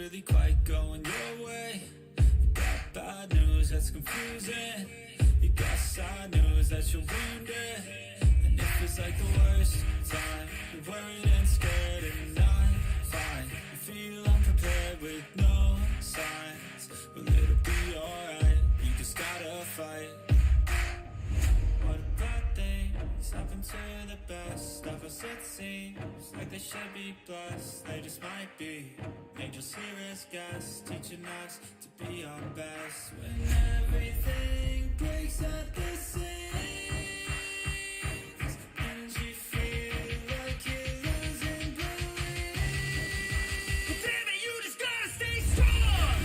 really quite going your way. You got bad news that's confusing. You got sad news that you're wounded. And it feels like the worst time. You're worried and scared and not fine. You feel unprepared with no signs, but it'll be alright. You just gotta fight. What about things happen to the best of us? It seems like they should be blessed. They just might be angels here as guests, teaching us to be our best. When everything breaks at the seams and you feel like you're losing belief, but damn it, you just gotta stay strong.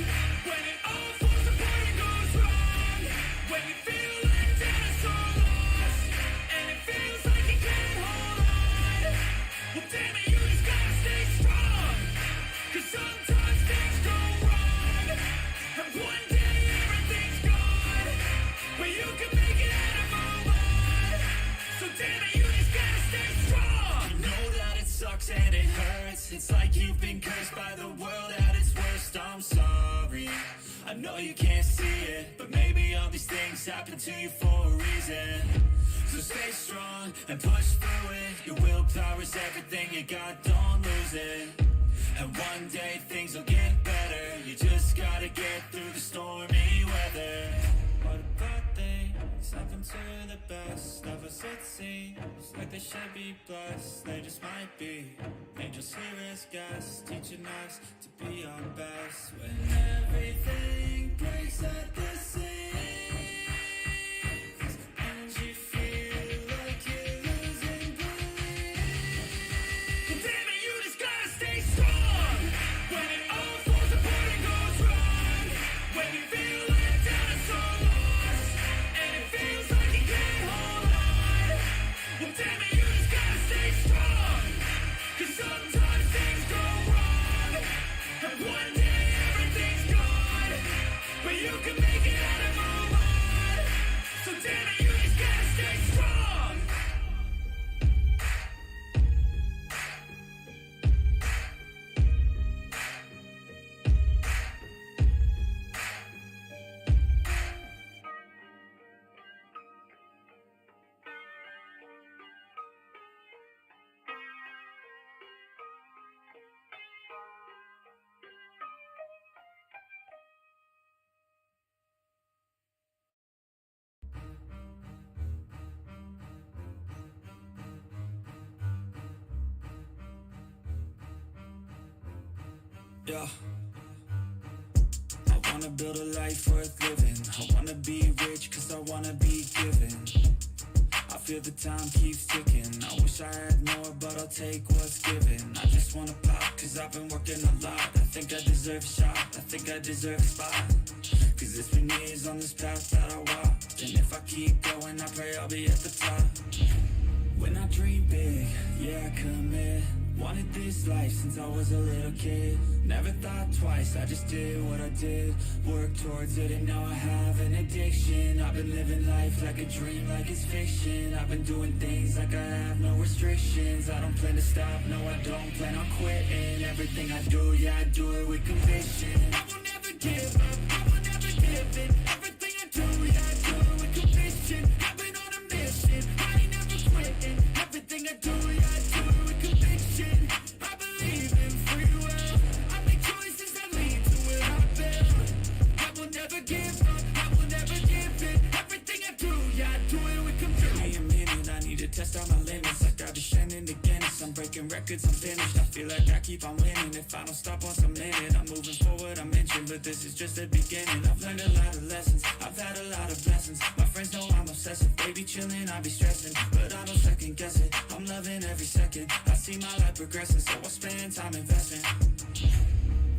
When it all falls apart and goes wrong, when you feel like down and so lost, and it feels like you can't hold on, well damn it, you just gotta stay strong. Cause sometimes things go wrong, and one day everything's gone, but you can make it out and move on. So damn it, you just gotta stay strong. You know that it sucks and it hurts. It's like you've been cursed by the world at its worst. I'm sorry, I know you can't see it, but maybe all these things happen to you for a reason. So stay strong and push through it. Your willpower is everything you got, don't lose it. And one day things will get better. You just gotta get through the stormy weather. What about things happen to the best of us? It seems like they should be blessed. They just might be angels here as guests, teaching us to be our best. When everything breaks at the seams and you feel like you're losing belief, well, damn it, you just gotta stay strong. When it all falls apart and goes wrong, when you feel let down and so lost, and it feels like you can't hold on, well damn it, you just gotta stay strong. Cause sometimes things go wrong, and one day everything's gone, but you can make it out and move on. So damn it, you just gotta stay strong. Yeah. I wanna build a life worth living. I wanna be rich cause I wanna be given. I feel the time keeps ticking. I wish I had more, but I'll take what's given. I just wanna pop cause I've been working a lot. I think I deserve a shot, I think I deserve a spot. Cause it's been years on this path that I walked, and if I keep going, I pray I'll be at the top. When I dream big, yeah I commit. Wanted this life since I was a little kid. Never thought twice, I just did what I did. Worked towards it and now I have an addiction. I've been living life like a dream, like it's fiction. I've been doing things like I have no restrictions. I don't plan to stop, no I don't plan on quitting. Everything I do, yeah I do it with conviction. I will never give up, I will never give in. Everything I do, yeah I do it with conviction. I've been on a mission, I ain't never quitting. Everything I do, yeah I do it with conviction. I believe in free will. I make choices that lead to what I build. I will never give up, I will never give in. Everything I do, yeah I do it with conviction. Give me a minute, I need to test out my limits. Like I've been shining again. I'm breaking records, I'm finished. I feel like I keep on winning. If I don't stop once I'm in it, I'm moving forward, I mentioned. But this is just the beginning. I've learned a lot of lessons, I've had a lot of blessings. My friends know I'm obsessive. They be chilling, I be stressing, but I don't second guess it. I'm loving every second. I see my life progressing, so I spend time investing.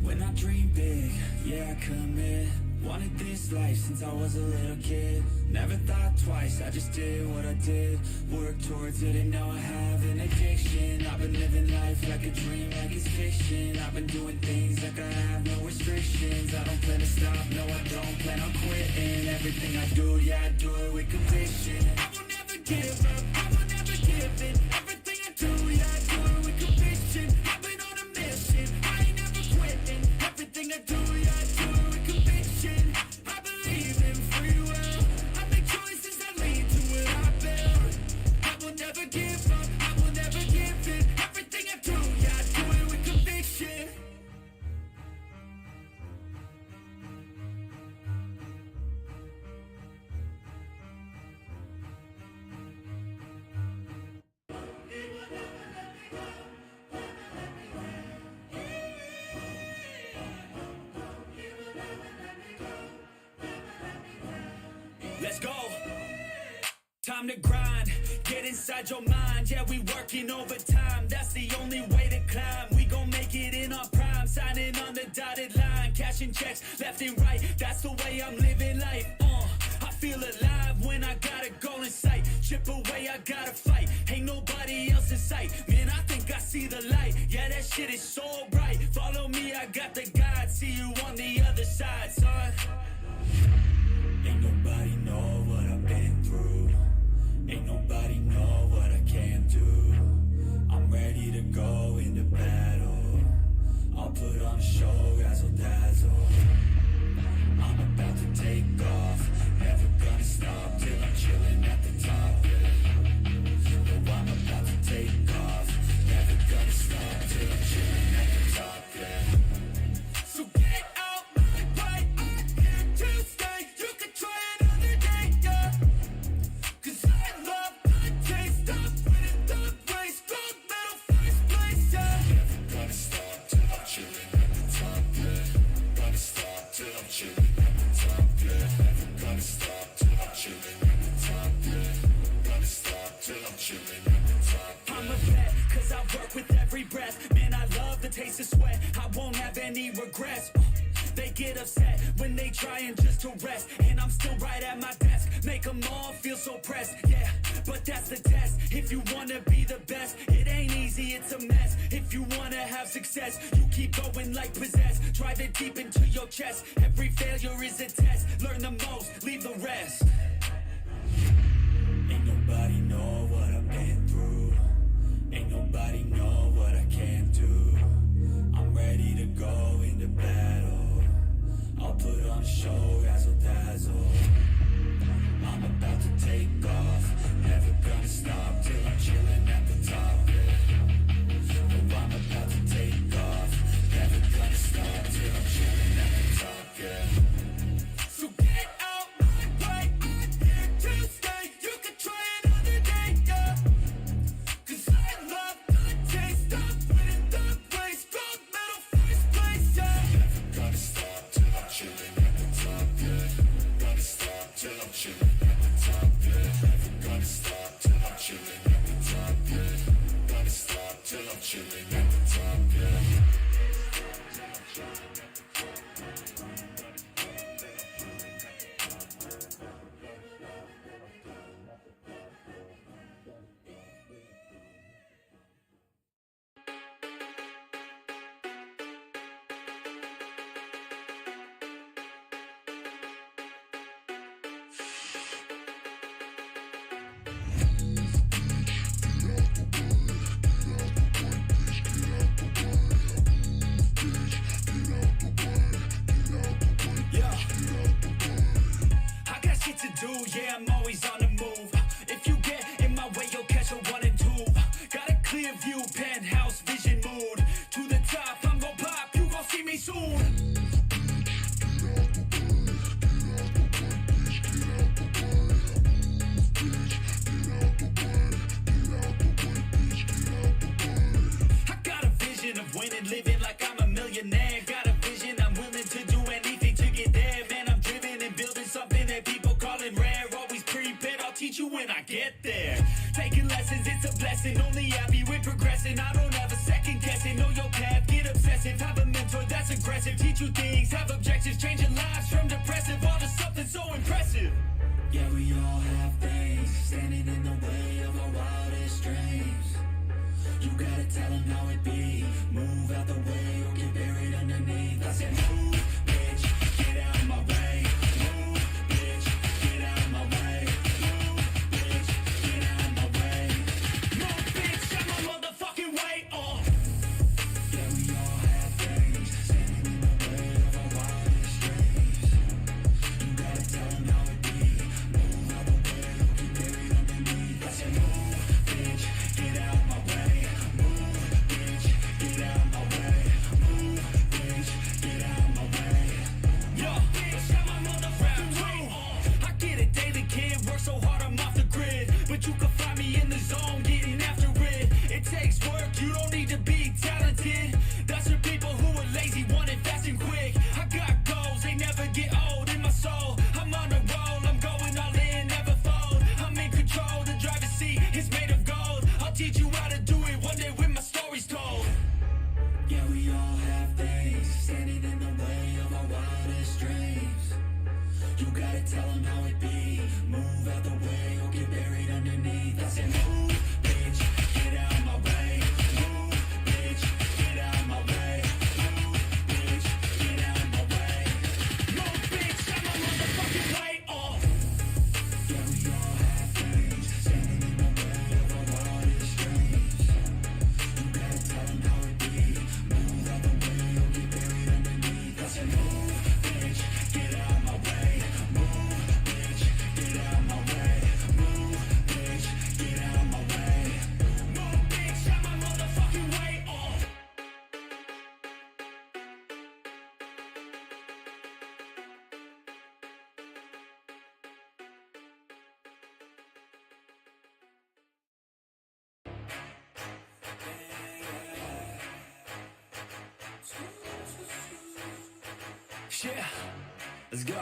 When I dream big, yeah I commit. Wanted this life since I was a little kid. Never thought twice, I just did what I did. Worked towards it and now I have an addiction. I've been living life like a dream, like it's fiction. I've been doing things like I have no restrictions. I don't plan to stop, no I don't plan on quitting. Everything I do, yeah I do it with conviction. I will never give up, I will never give in. Everything I do, yeah I do it with conviction. I've been on a mission, I ain't never quitting. Everything let's go. Time to grind, get inside your mind. Yeah, we working overtime, that's the only way to climb. We gon' make it in our prime, signing on the dotted line, cashing checks left and right, that's the way I'm living life. I feel alive when I got a goal in sight. Chip away, I gotta fight, ain't nobody else in sight. Man, I think I see the light, yeah, that shit is so bright. Follow me, I got the guide, see you on the other side, son. Ain't nobody know what I've been through, ain't nobody know what I can do. I'm ready to go into battle, I'll put on a show, razzle dazzle. I'm about to take off, never gonna stop till I'm chilling at the top, yeah. No, I'm about to take off, never gonna stop till I'm chilling at the top, yeah. So get out my way, I'm here to stay. You can try another day, yeah. Cause I love the taste of winning the race. Gold medal, first place, yeah. Never gonna stop till I'm chilling at the top, yeah. Gonna stop till I'm chilling at the top, yeah. Never gonna stop till I'm chilling at the top, yeah. Gonna stop till I'm chilling at the top, yeah. I'm a vet, cause I work with every breath. Man, I love the taste of sweat, I won't have any regrets. They get upset when they trying just to rest, and I'm still right at my desk, make them all feel so pressed, yeah. But that's the test, if you wanna be the best, it ain't easy, it's a mess. If you wanna have success, you keep going like possessed. Drive it deep into your chest, every failure is a test. Learn the most, leave the rest. Ain't nobody know what I've been through, ain't nobody know what I can do. I'm ready to go into battle, I'll put on a show, razzle dazzle. I'm about to take off, never gonna stop till I'm chilling at the top, yeah. No, I'm about to take off, never gonna stop till I'm chilling at the top, yeah. So get out my way, I'm here to stay. You can try another day, yeah. Cause I love the taste of winning the race. Gold medal, first place, yeah. Never gonna stop till I'm chilling at the top, yeah. Gonna stop till I'm chilling at the top, yeah. Never gonna stop till I'm chilling at the top, yeah. Gonna stop till I'm chilling at the top, yeah. Yeah, I'm always on the move. If you get in my way, you'll catch a 1 and 2. Got a clear view, penthouse vision mood. To the top, I'm gon' pop, you gon' see me soon. I got a vision of winning, living like I'm a millionaire. Got a vision, I'm willing to do anything to get there. Man, I'm driven and building something that people calling rare. Always prepared, I'll teach you when I get there. Taking lessons, it's a blessing. Only happy with progressing. I don't have a second guessing. Know your path, get obsessive. Have a mentor that's aggressive. Teach you things, have objectives. Changing lives from depressive all to something so impressive. Yeah, we all have things standing in the way of our wildest dreams. You gotta tell them how it be. Move out the way or get buried underneath. I said move, bitch, get out of my way. Move, bitch, get out of my way. Move, bitch, get out of my way. Move, bitch, out my motherfucking way. Yeah, we all have things standing in the way of our wildest dreams. You gotta tell them how it be. Move out the way or get buried underneath. I said move, bitch, get out of my way. Move, bitch, get out of my way. Move, bitch, get out of my way. Yo, bitch, out my motherfucking way. I get it daily, kid. Work so hard, I'm off the grid. But you can find me in the zone, getting after it. It takes work, you don't need to be talented. That's for people who are lazy, want it fast and quick. I got goals, they never get old in my soul. I'm on a roll, I'm going all in. You gotta tell them how it be. Move out the way or get buried underneath. I said move, bitch, get out my way. Move, bitch, get out my way. Move, bitch, get out my way. Move, bitch, out my motherfucking way. Oh. Yeah, we all have things standing in the way of our wildest dreams. You gotta tell them how it be. Move out the way or get buried underneath. I said move, bitch, get out my way. Move, bitch, get out my way. Move, bitch, get out my way. Move, bitch, out my motherfucking way. Oh. Yeah, let's go.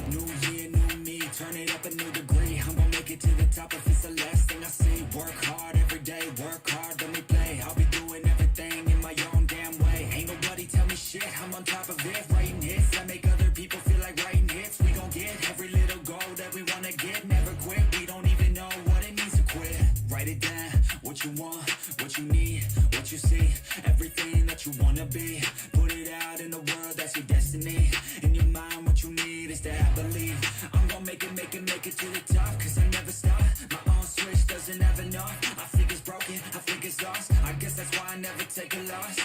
New year, new me, turn it up a new degree. I'm gonna make it to the top if it's the last thing I see. Work hard every day, work hard, then we play. I'll be doing everything in my own damn way. Ain't nobody tell me shit, I'm on top of it. Writing hits, I make other people feel like writing hits. We gon' get every little goal that we wanna get. Never quit, we don't even know what it means to quit. Write it down, what you want, what you need, what you see. Everything that you wanna be. Put it out in the world, that's your destiny. In your mind, what you need is to have belief. I'm gonna make it to the top, cause I never stop. My own switch doesn't have enough. I think it's broken, I think it's lost. I guess that's why I never take a loss.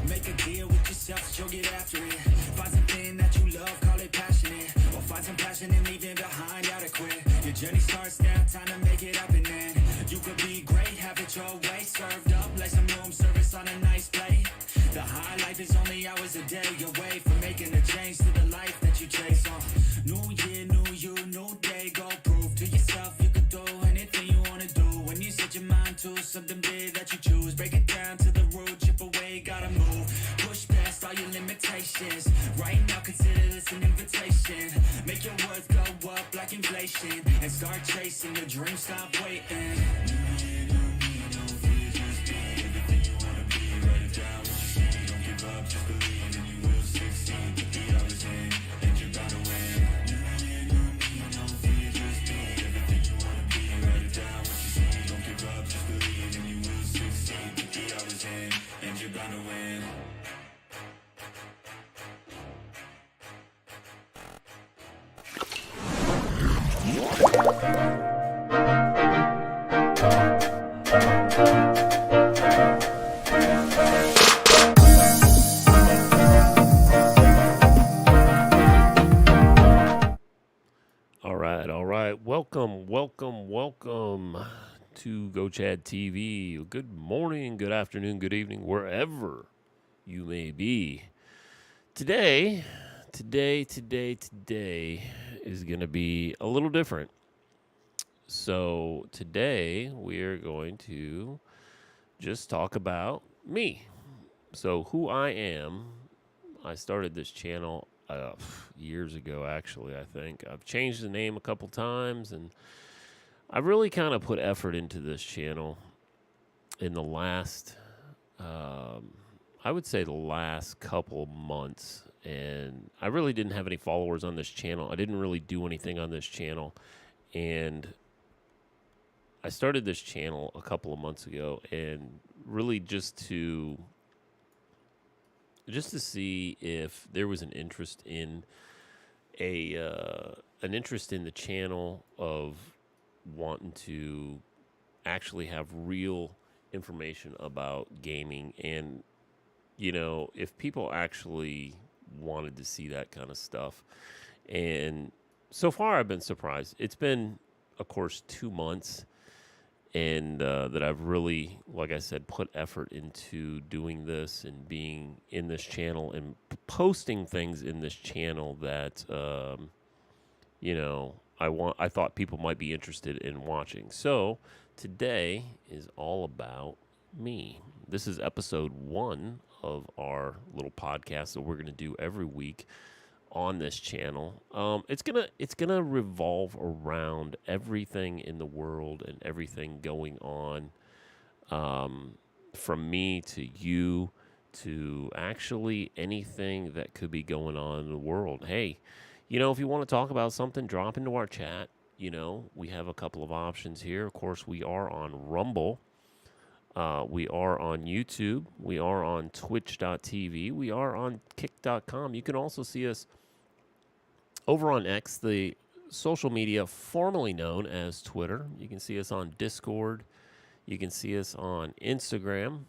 Make a deal with yourself, so you'll get after it. Find something that you love, call it passionate. Or find some passion and leave it behind, gotta quit. Your journey starts now, time to make it happen then. You could be great, have it your way. Served up like some room service on a nice plate. The high life is only hours a day away from making a change to the life that you chase on. New year, new you, new day. Go prove to yourself you can do anything you wanna do. When you set your mind to something big that you choose, break it down to the root, chip away, gotta move. Push past all your limitations. Right now consider this an invitation. Make your worth go up like inflation. And start chasing your dreams, stop waiting. All right. Welcome to Go Chad TV. Good morning, good afternoon, good evening, wherever you may be. Today is going to be a little different. So today we are going to just talk about me. So who I am. I started this channel years ago, actually, I think. I've changed the name a couple times, and I've really kind of put effort into this channel in the last, I would say the last couple months. And I really didn't have any followers on this channel. I didn't really do anything on this channel. And I started this channel a couple of months ago, and really just to see if there was an interest in the channel of wanting to actually have real information about gaming, and if people actually wanted to see that kind of stuff. And so far I've been surprised. It's been, of course, 2 months, and that I've really, like I said, put effort into doing this and being in this channel and posting things in this channel that, I thought people might be interested in watching. So today is all about me. This is episode 1 of our little podcast that we're going to do every week on this channel. It's gonna revolve around everything in the world and everything going on, from me to you to actually anything that could be going on in the world. Hey, if you want to talk about something, drop into our chat. We have a couple of options here. Of course, we are on Rumble. We are on YouTube. We are on Twitch.tv. We are on Kick.com. You can also see us over on X, the social media formerly known as Twitter. You can see us on Discord. You can see us on Instagram.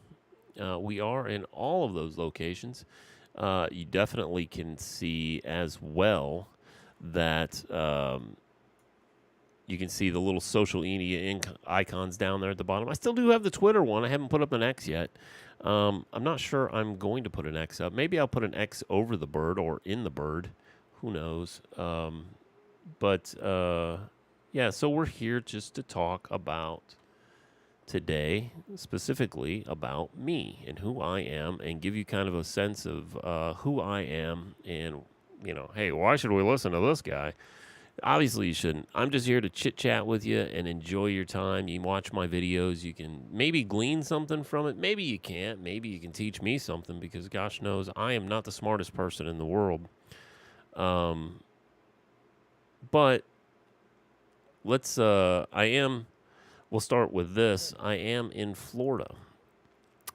We are in all of those locations. You definitely can see as well that you can see the little social media icons down there at the bottom. I still do have the Twitter one. I haven't put up an X yet. I'm not sure I'm going to put an X up. Maybe I'll put an X over the bird or in the bird. Who knows? Yeah, so we're here just to talk about today, specifically about me and who I am, and give you kind of a sense of who I am. And, hey, why should we listen to this guy? Obviously, you shouldn't. I'm just here to chit-chat with you and enjoy your time. You watch my videos. You can maybe glean something from it. Maybe you can't. Maybe you can teach me something, because gosh knows I am not the smartest person in the world. But we'll start with this. I am in Florida.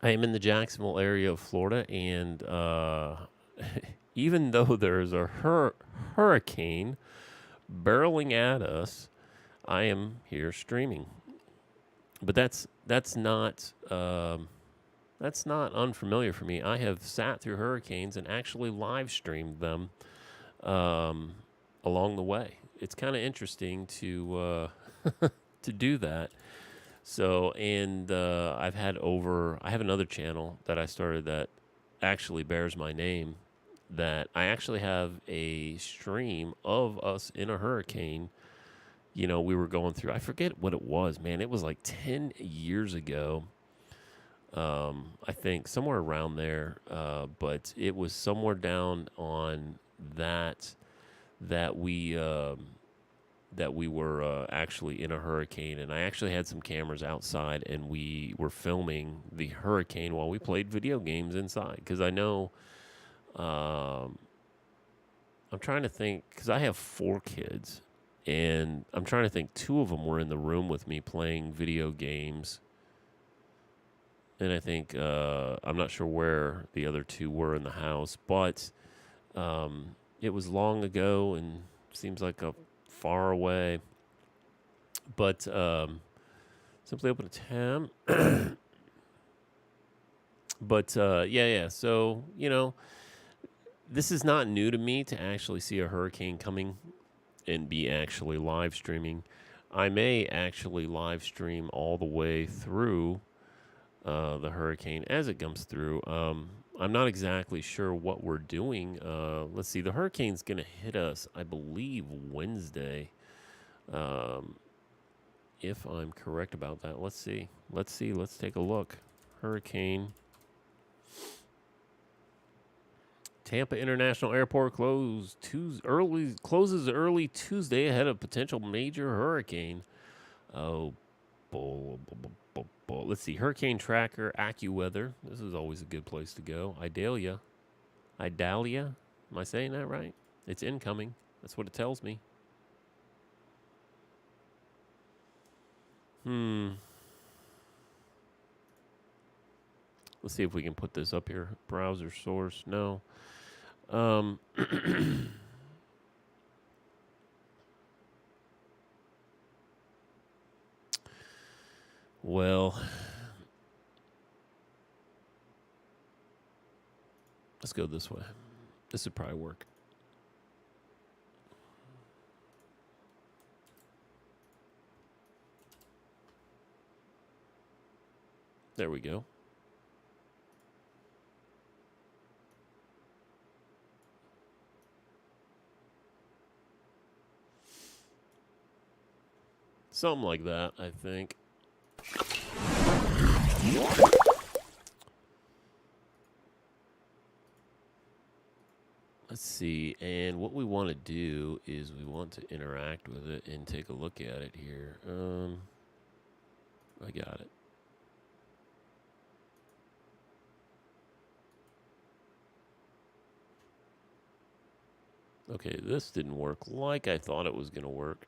I am in the Jacksonville area of Florida, and even though there is a hurricane barreling at us, I am here streaming. But that's not unfamiliar for me. I have sat through hurricanes and actually live streamed them along the way. It's kind of interesting to to do that. So, and I have another channel that I started that actually bears my name, that I actually have a stream of us in a hurricane. We were going through, I forget what it was, man. It was like 10 years ago. I think somewhere around there. But it was somewhere down on that we were actually in a hurricane, and I actually had some cameras outside, and we were filming the hurricane while we played video games inside. Because I know, I'm trying to think, because I have 4 kids, and I'm trying to think 2 of them were in the room with me playing video games. And I think, I'm not sure where the other 2 were in the house, but it was long ago and seems like a far away. But simply open a tab. But yeah. So, this is not new to me to actually see a hurricane coming and be actually live streaming. I may actually live stream all the way through the hurricane as it comes through. I'm not exactly sure what we're doing. Let's see. The hurricane's going to hit us, I believe, Wednesday. If I'm correct about that. Let's see. Let's take a look. Hurricane. Tampa International Airport closes early Tuesday ahead of potential major hurricane. Oh, let's see. Hurricane Tracker, AccuWeather. This is always a good place to go. Idalia. Am I saying that right? It's incoming. That's what it tells me. Let's see if we can put this up here. Browser source. No. Well, let's go this way. This would probably work. There we go. Something like that, I think. Let's see. And what we want to do is we want to interact with it and take a look at it here. I got it. Okay, this didn't work like I thought it was going to work.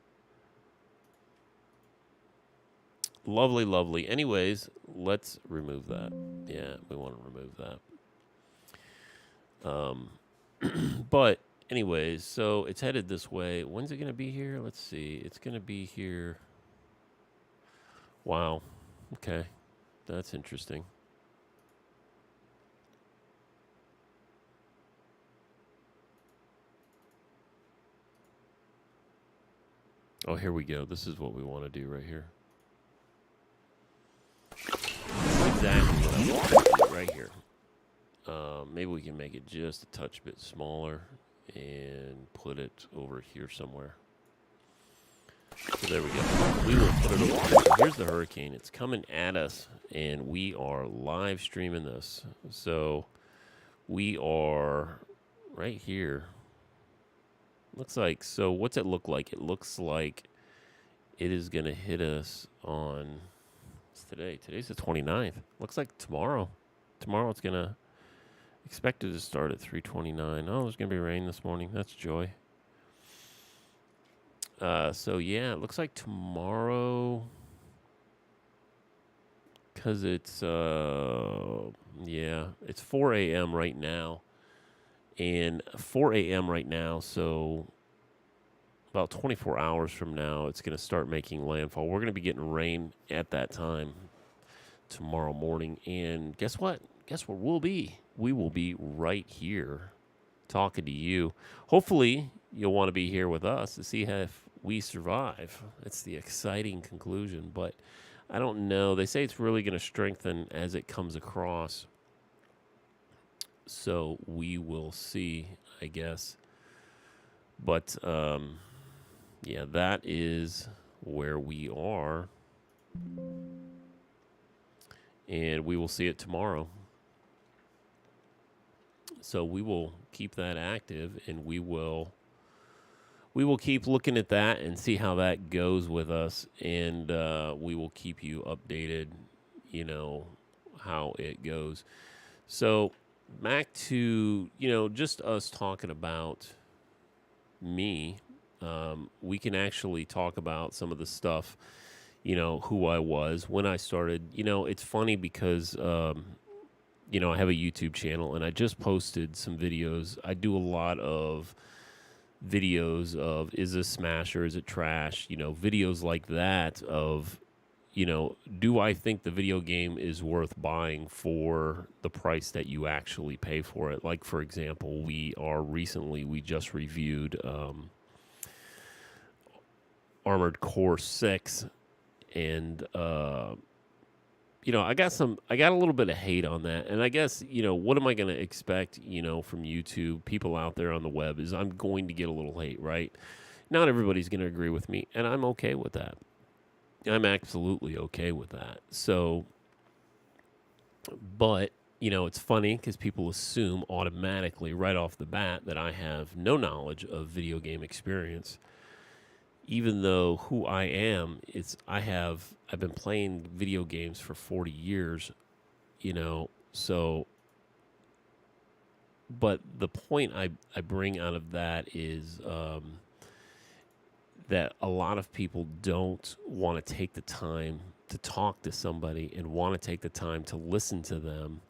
Lovely, lovely. Anyways, let's remove that. Yeah, we want to remove that. But anyways, so it's headed this way. When's it going to be here? Let's see. It's going to be here. Wow. Okay. That's interesting. Oh, here we go. This is what we want to do right here. Exactly what I want to do right here. Maybe we can make it just a touch bit smaller and put it over here somewhere. So there we go. We will put it over here. So here's the hurricane. It's coming at us, and we are live streaming this. So we are right here. Looks like, so what's it look like? It looks like it is going to hit us on, what's today? Today's the 29th. Looks like tomorrow. Tomorrow it's going to, expected to start at 3:29. Oh, there's going to be rain this morning. That's joy. So yeah, it looks like tomorrow, because it's, yeah, it's 4 a.m. right now. And 4 a.m. right now, so about 24 hours from now, it's going to start making landfall. We're going to be getting rain at that time tomorrow morning. And guess what? Guess where we'll be? We will be right here talking to you. Hopefully, you'll want to be here with us to see if we survive. That's the exciting conclusion. But I don't know. They say it's really going to strengthen as it comes across. So we will see, I guess. But, yeah, that is where we are. And we will see it tomorrow. So we will keep that active, and we will keep looking at that and see how that goes with us. And we will keep you updated, you know, how it goes. So back to, you know, just us talking about me. We can actually talk about some of the stuff, you know, who I was when I started. You know, it's funny because, you know, I have a YouTube channel and I just posted some videos. I do a lot of videos of, is this smash or is it trash? You know, videos like that of, you know, do I think the video game is worth buying for the price that you actually pay for it? Like, for example, we just reviewed Armored Core 6, and you know, I got a little bit of hate on that, and I guess, you know, what am I going to expect, you know, from YouTube, people out there on the web, is I'm going to get a little hate, right? Not everybody's going to agree with me, and I'm okay with that. I'm absolutely okay with that. So, but, you know, it's funny because people assume automatically right off the bat that I have no knowledge of video game experience, even though who I am, I've been playing video games for 40 years, you know, so, but the point I bring out of that is that a lot of people don't want to take the time to talk to somebody and want to take the time to listen to them,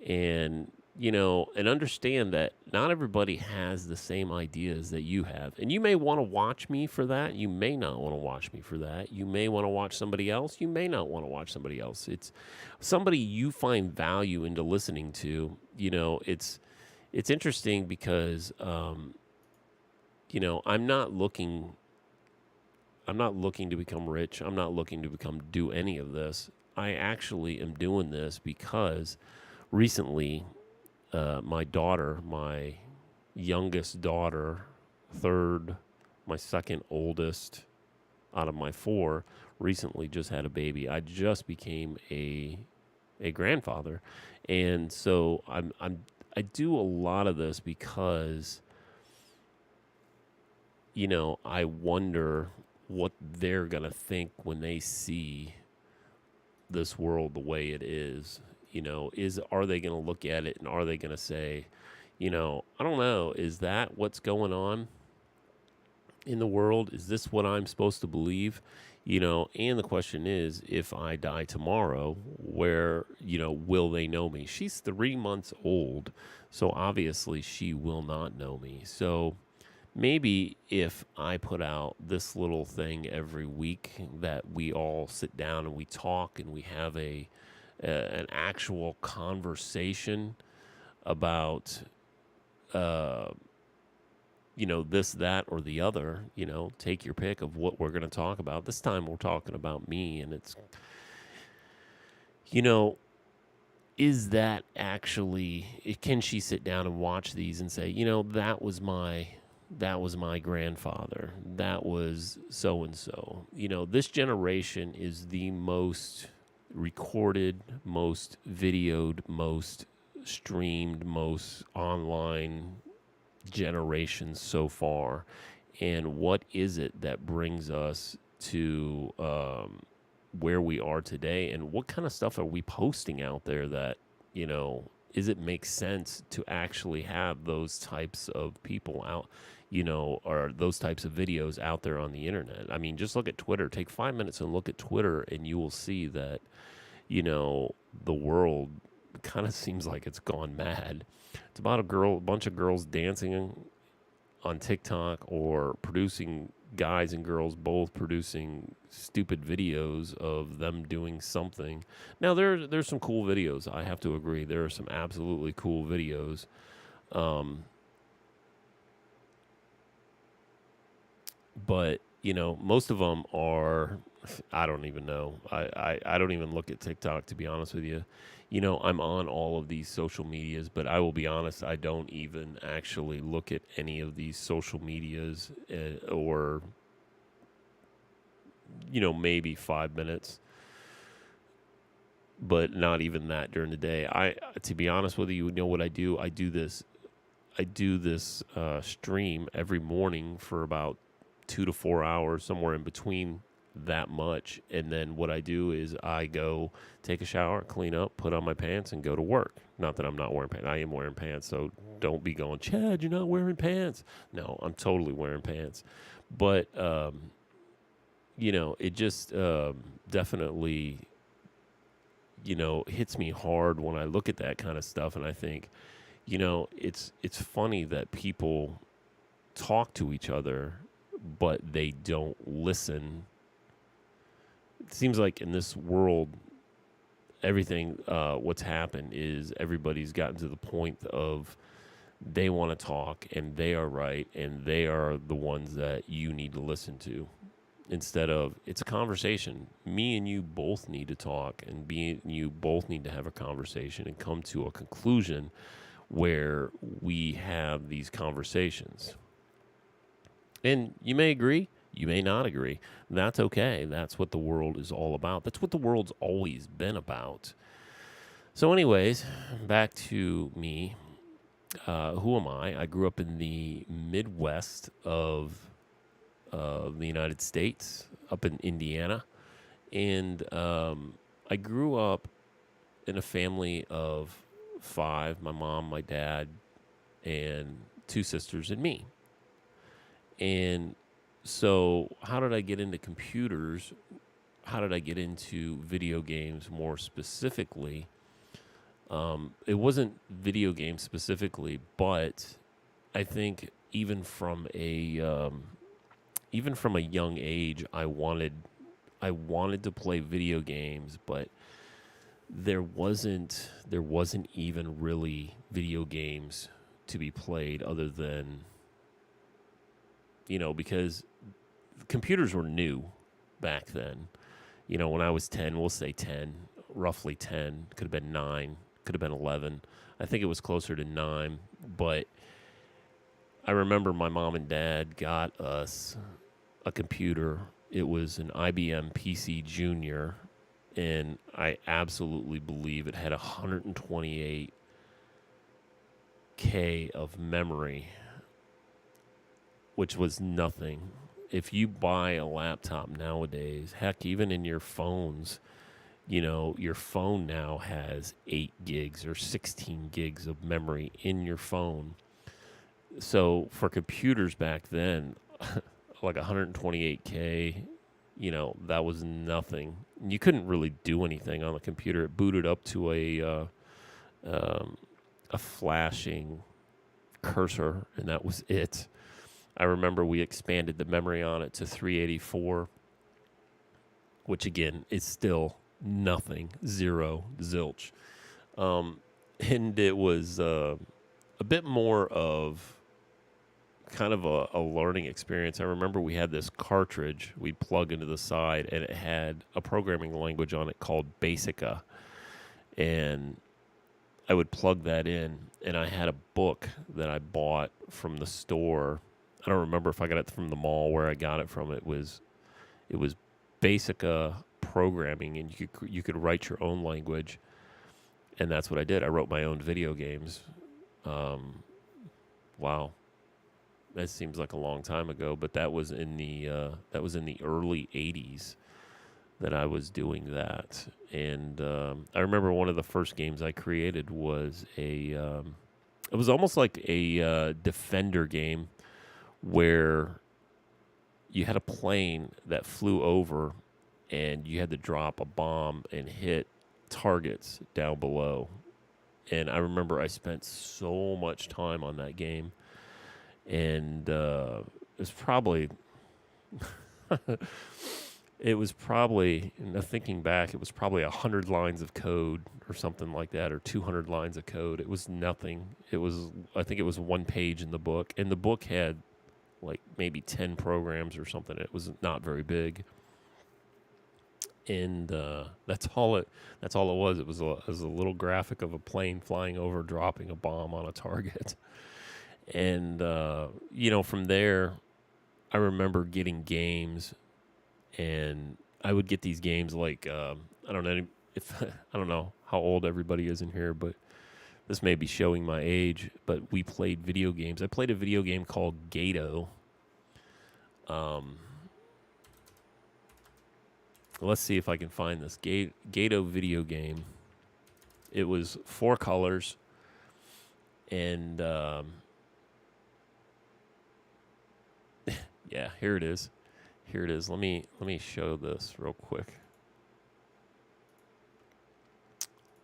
and, you know, and understand that not everybody has the same ideas that you have. And you may want to watch me for that. You may not want to watch me for that. You may want to watch somebody else. You may not want to watch somebody else. It's somebody you find value into listening to. You know, it's interesting because, you know, I'm not looking to become rich. I'm not looking to do any of this. I actually am doing this because recently, my youngest daughter, my second oldest out of my four, recently just had a baby. I just became a grandfather, and so I do a lot of this because I wonder what they're going to think when they see this world the way it is. Are they going to look at it and are they going to say, I don't know, is that what's going on in the world? Is this what I'm supposed to believe? And the question is, if I die tomorrow, where, will they know me? She's 3 months old, so obviously she will not know me. So maybe if I put out this little thing every week that we all sit down and we talk and we have an actual conversation about this, that, or the other, take your pick of what we're going to talk about. This time we're talking about me, and it's, you know, is that actually, can she sit down and watch these and say, that was my grandfather. That was so and so. This generation is the most recorded, most videoed, most streamed, most online generation so far. And what is it that brings us to where we are today? And what kind of stuff are we posting out there that, is it make sense to actually have those types of people out, or those types of videos out there on the internet? I mean, just look at Twitter. Take 5 minutes and look at Twitter, and you will see that, the world kind of seems like it's gone mad. It's about a bunch of girls dancing on TikTok, or producing, guys and girls both producing stupid videos of them doing something. Now there's some cool videos. I have to agree. There are some absolutely cool videos. But most of them are, I don't even know. I don't even look at TikTok, to be honest with you. I'm on all of these social medias, but I will be honest, I don't even actually look at any of these social medias, or maybe 5 minutes, but not even that during the day. To be honest with you, what I do? I do this stream every morning for about 2 to 4 hours, somewhere in between that much. And then what I do is I go take a shower, clean up, put on my pants, and go to work. Not that I'm not wearing pants. I am wearing pants, so don't be going, Chad, you're not wearing pants. No, I'm totally wearing pants. But, it just definitely, hits me hard when I look at that kind of stuff. And I think, it's funny that people talk to each other, but they don't listen. It seems like in this world, everything, what's happened is everybody's gotten to the point of they want to talk and they are right and they are the ones that you need to listen to. Instead of, it's a conversation. Me and you both need to talk, and you both need to have a conversation and come to a conclusion where we have these conversations. And you may agree, you may not agree. That's okay. That's what the world is all about. That's what the world's always been about. So anyways, back to me. Who am I? I grew up in the Midwest of the United States, up in Indiana. And I grew up in a family of 5, my mom, my dad, and 2 sisters and me. And so how did I get into computers? How did I get into video games more specifically? It wasn't video games specifically, but I think even from a young age, I wanted to play video games, but there wasn't even really video games to be played other than, because computers were new back then. When I was 10, we'll say 10, roughly 10, could have been 9, could have been 11. I think it was closer to 9, but I remember my mom and dad got us a computer. It was an IBM PC Junior, and I absolutely believe it had 128K of memory. which was nothing. If you buy a laptop nowadays, heck, even in your phones, your phone now has 8 gigs or 16 gigs of memory in your phone. So for computers back then, like 128K, that was nothing. You couldn't really do anything on the computer. It booted up to a flashing cursor, and that was it. I remember we expanded the memory on it to 384, which again is still nothing, zero, zilch. And it was a bit more of kind of a learning experience. I remember we had this cartridge we'd plug into the side, and it had a programming language on it called Basica. And I would plug that in, and I had a book that I bought from the store. I don't remember if I got it from the mall, where I got it from. It was Basica programming, and you could write your own language, and that's what I did. I wrote my own video games. Wow, that seems like a long time ago, but that was in the early '80s that I was doing that. And I remember one of the first games I created was it was almost like a Defender game, where you had a plane that flew over, and you had to drop a bomb and hit targets down below. And I remember I spent so much time on that game, and it was probably thinking back, it was probably 100 lines of code or something like that, or 200 lines of code. It was nothing. I think it was one page in the book, and the book had like maybe 10 programs or something. It was not very big. And that's all it was. It was a little graphic of a plane flying over, dropping a bomb on a target. And from there, I remember getting games, and I would get these games like I don't know how old everybody is in here, but this may be showing my age. But we played video games. I played a video game called Gato. Let's see if I can find this Gato video game. It was 4 colors, and yeah, here it is. Here it is. Let me show this real quick.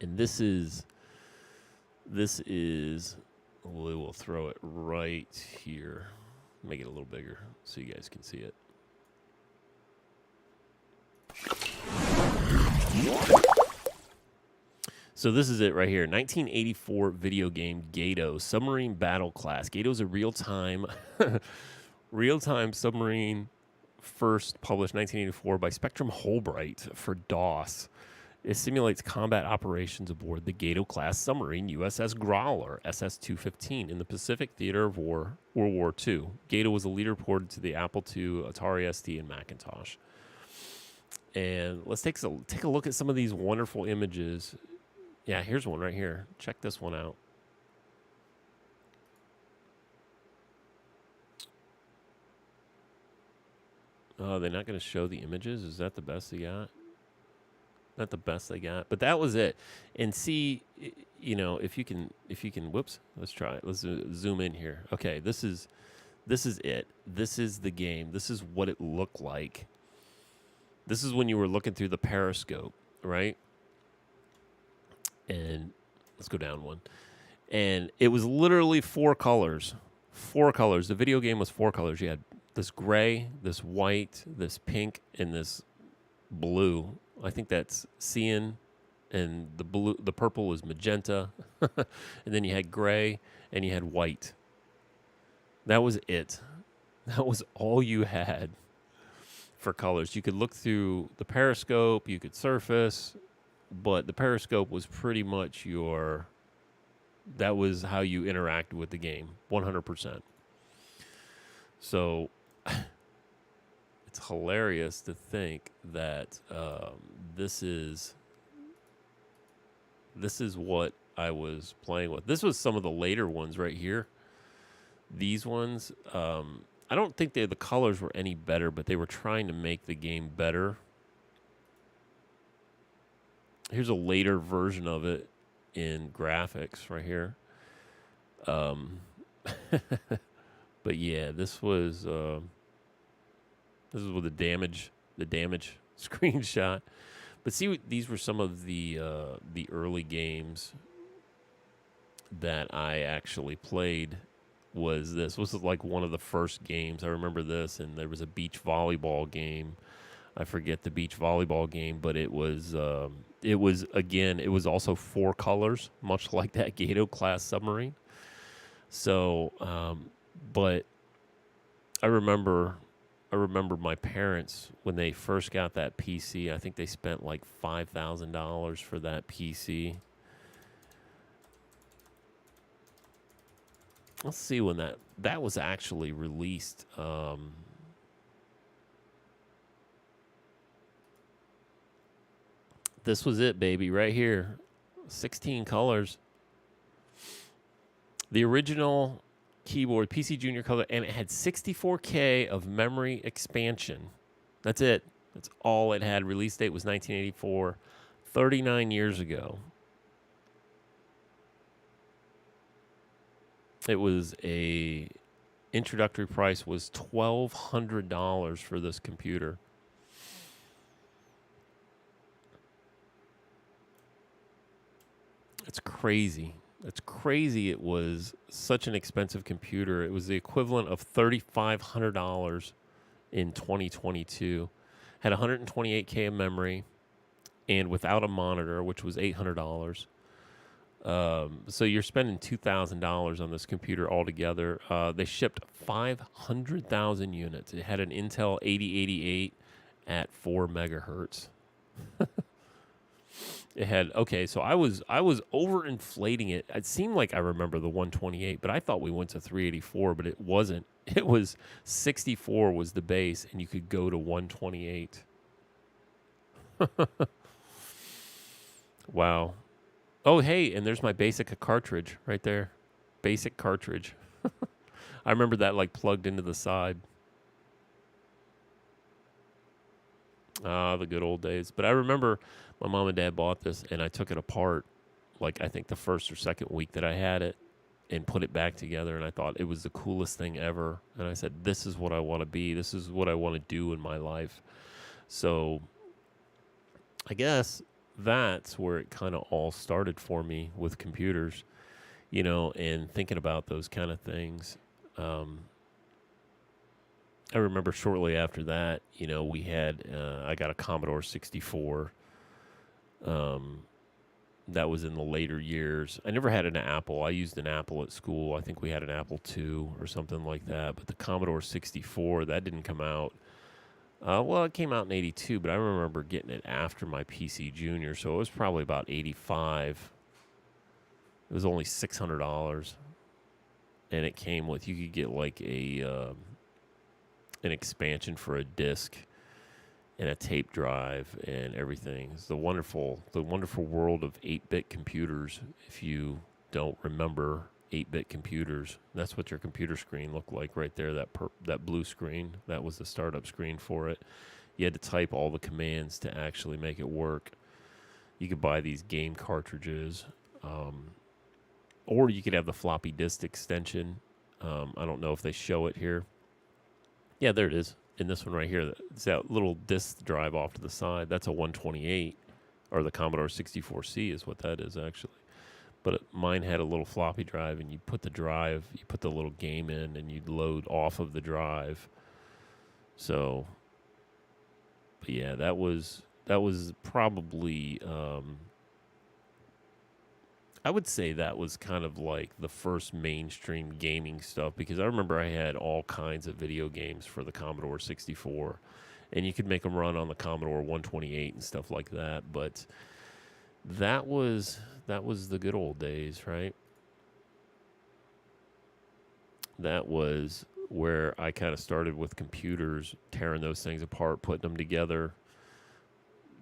And this is we will throw it right here. Make it a little bigger so you guys can see it. So this is it right here. 1984 video game Gato, Submarine Battle Class. Gato is a real-time submarine, first published 1984 by Spectrum Holbright for DOS. It simulates combat operations aboard the Gato-class submarine USS Growler, SS-215, in the Pacific Theater of War, World War II. Gato was a leader ported to the Apple II, Atari ST, and Macintosh. And let's take a look at some of these wonderful images. Yeah, here's one right here. Check this one out. Oh, they're not going to show the images? Is that the best they got? Not the best they got, but that was it. And see, if you can, whoops, let's try it. Let's zoom in here. Okay, this is it. This is the game. This is what it looked like. This is when you were looking through the periscope, right? And let's go down one. And it was literally 4 colors. 4 colors. The video game was 4 colors. You had this gray, this white, this pink, and this blue. I think that's cyan, and the purple is magenta. And then you had gray, and you had white. That was it. That was all you had for colors. You could look through the periscope, you could surface, but the periscope was pretty much that was how you interacted with the game, 100%. So it's hilarious to think that this is what I was playing with. This was some of the later ones right here. These ones, I don't think the colors were any better, but they were trying to make the game better. Here's a later version of it in graphics right here. Um, but yeah, this is with the damage screenshot. But see, these were some of the early games that I actually played. This was like one of the first games I remember this, and there was a beach volleyball game. I forget the beach volleyball game, but it was again, it was also 4 colors, much like that Gato class submarine. So, but I remember my parents when they first got that PC. I think they spent like $5,000 for that PC. Let's see when that was actually released. This was it, baby, right here. 16 colors. The original keyboard, PC Junior color, and it had 64K of memory expansion. That's it. That's all it had. Release date was 1984, 39 years ago. It was introductory price was $1,200 for this computer. It's crazy. It's crazy. It was such an expensive computer. It was the equivalent of $3,500 in 2022. Had 128K of memory, and without a monitor, which was $800. So you're spending $2,000 on this computer altogether. They shipped 500,000 units. It had an Intel 8088 at 4 megahertz. It had so I was overinflating it. It seemed like I remember the 128, but I thought we went to 384, but it wasn't. It was 64 was the base, and you could go to 128. Wow. Oh, hey, and there's my basic cartridge right there. Basic cartridge. I remember that like plugged into the side. Ah, the good old days. But I remember my mom and dad bought this, and I took it apart, like I think the first or second week that I had it, and put it back together, and I thought it was the coolest thing ever. And I said, this is what I want to be. This is what I want to do in my life. So I guess that's where it kind of all started for me with computers, and thinking about those kind of things. I remember shortly after that, we had, I got a Commodore 64. That was in the later years. I never had an Apple. I used an Apple at school. I think we had an Apple II or something like that. But the Commodore 64, that didn't come out. Well, it came out in 82, but I remember getting it after my PC Junior, so it was probably about 85. It was only $600. And it came with, you could get like an expansion for a disc and a tape drive and everything. It's the wonderful world of 8-bit computers. If you don't remember 8-bit computers, that's what your computer screen looked like right there. That blue screen, that was the startup screen for it. You had to type all the commands to actually make it work. You could buy these game cartridges, or you could have the floppy disk extension. I don't know if they show it here. Yeah, there it is. In this one right here, it's that little disk drive off to the side. That's a 128, or the Commodore 64C is what that is actually. But mine had a little floppy drive, and you put the little game in, and you'd load off of the drive. So, but yeah, that was probably, I would say that was kind of like the first mainstream gaming stuff, because I remember I had all kinds of video games for the Commodore 64, and you could make them run on the Commodore 128 and stuff like that. But that was the good old days, right? That was where I kind of started with computers, tearing those things apart, putting them together,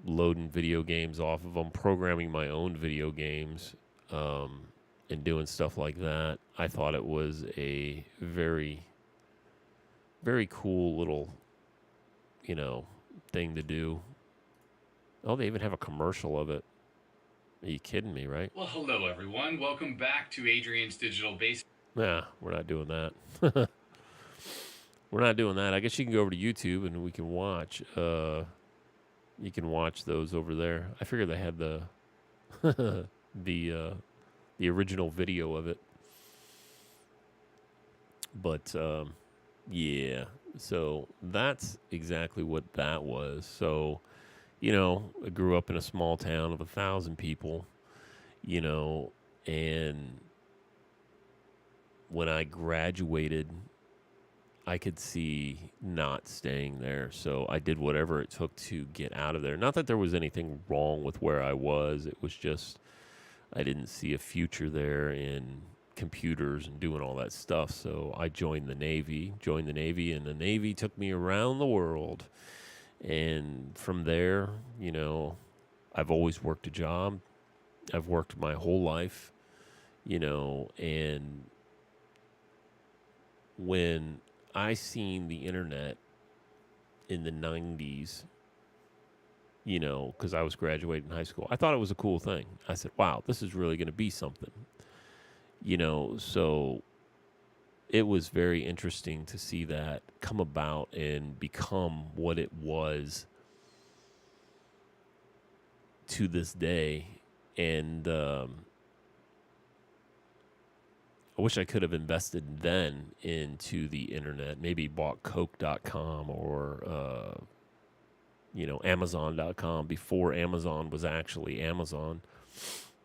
loading video games off of them, programming my own video games, and doing stuff like that. I thought it was a very, very cool little, you know, thing to do. Oh, they even have a commercial of it. Are you kidding me, right? Well, hello everyone. Welcome back to Adrian's Digital Base. Nah, we're not doing that. We're not doing that. I guess you can go over to YouTube and we can watch. You can watch those over there. I figured they had the the uh, the original video of it, but yeah. So that's exactly what that was. So I grew up in a small town of 1,000 people. You know, and when I graduated, I could see not staying there. So I did whatever it took to get out of there. Not that there was anything wrong with where I was. It was just I didn't see a future there in computers and doing all that stuff. So I joined the Navy, and the Navy took me around the world. And from there, I've always worked a job. I've worked my whole life, and when I seen the internet in the 90s, because I was graduating high school, I thought it was a cool thing. I said, wow, this is really going to be something, so it was very interesting to see that come about and become what it was to this day. And I wish I could have invested then into the internet, maybe bought Coke.com or, Amazon.com before Amazon was actually Amazon.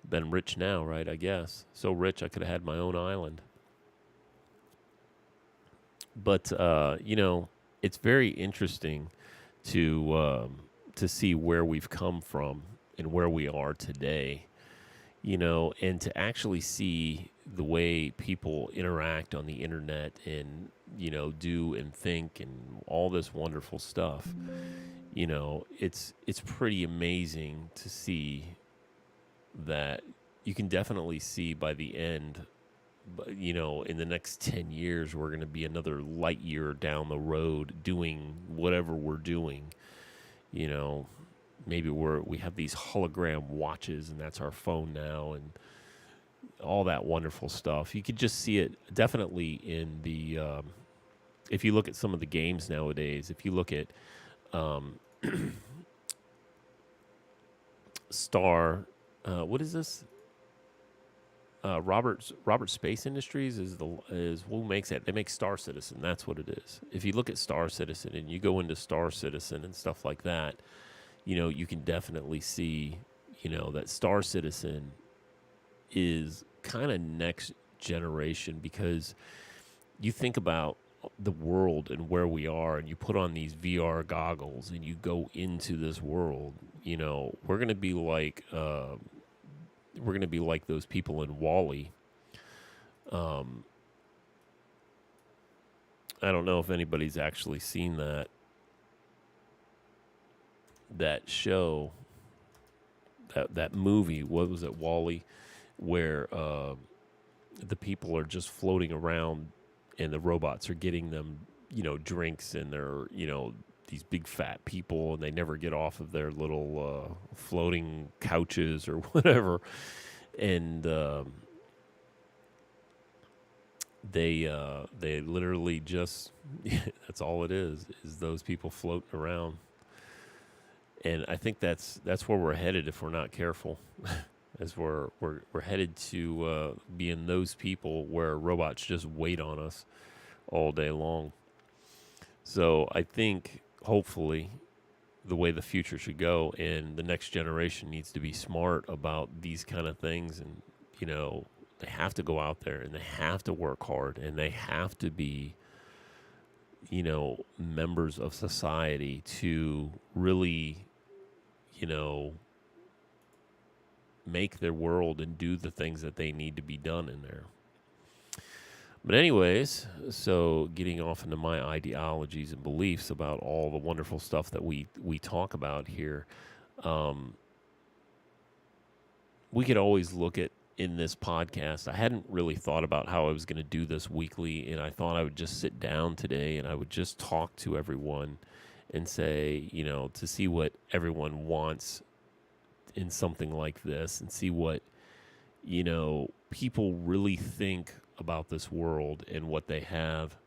Been rich now, right? I guess. So rich I could have had my own island. But, it's very interesting to see where we've come from and where we are today, and to actually see the way people interact on the internet and, do and think and all this wonderful stuff. It's pretty amazing to see that you can definitely see by the end, in the next 10 years, we're going to be another light year down the road doing whatever we're doing. Maybe we have these hologram watches and that's our phone now and all that wonderful stuff. You could just see it definitely in the, if you look at some of the games nowadays, if you look at what is this? Robert Space Industries is who makes it. They make Star Citizen. That's what it is. If you look at Star Citizen and you go into Star Citizen and stuff like that, you can definitely see, that Star Citizen is kind of next generation, because you think about the world and where we are and you put on these VR goggles and you go into this world, we're going to be like those people in Wall-E. I don't know if anybody's actually seen that show, that movie. What was it, Wall-E, where the people are just floating around and the robots are getting them, drinks, and they're, these big fat people, and they never get off of their little floating couches or whatever. And they literally just that's all it is those people floating around. And I think that's where we're headed if we're not careful. As we're headed to being those people where robots just wait on us all day long. So I think hopefully the way the future should go, and the next generation needs to be smart about these kind of things, and they have to go out there and they have to work hard and they have to be members of society to really make their world and do the things that they need to be done in there. But anyways, so getting off into my ideologies and beliefs about all the wonderful stuff that we talk about here, we could always look at in this podcast. I hadn't really thought about how I was going to do this weekly, and I thought I would just sit down today and I would just talk to everyone and say, to see what everyone wants in something like this and see what, people really think about this world and what they have.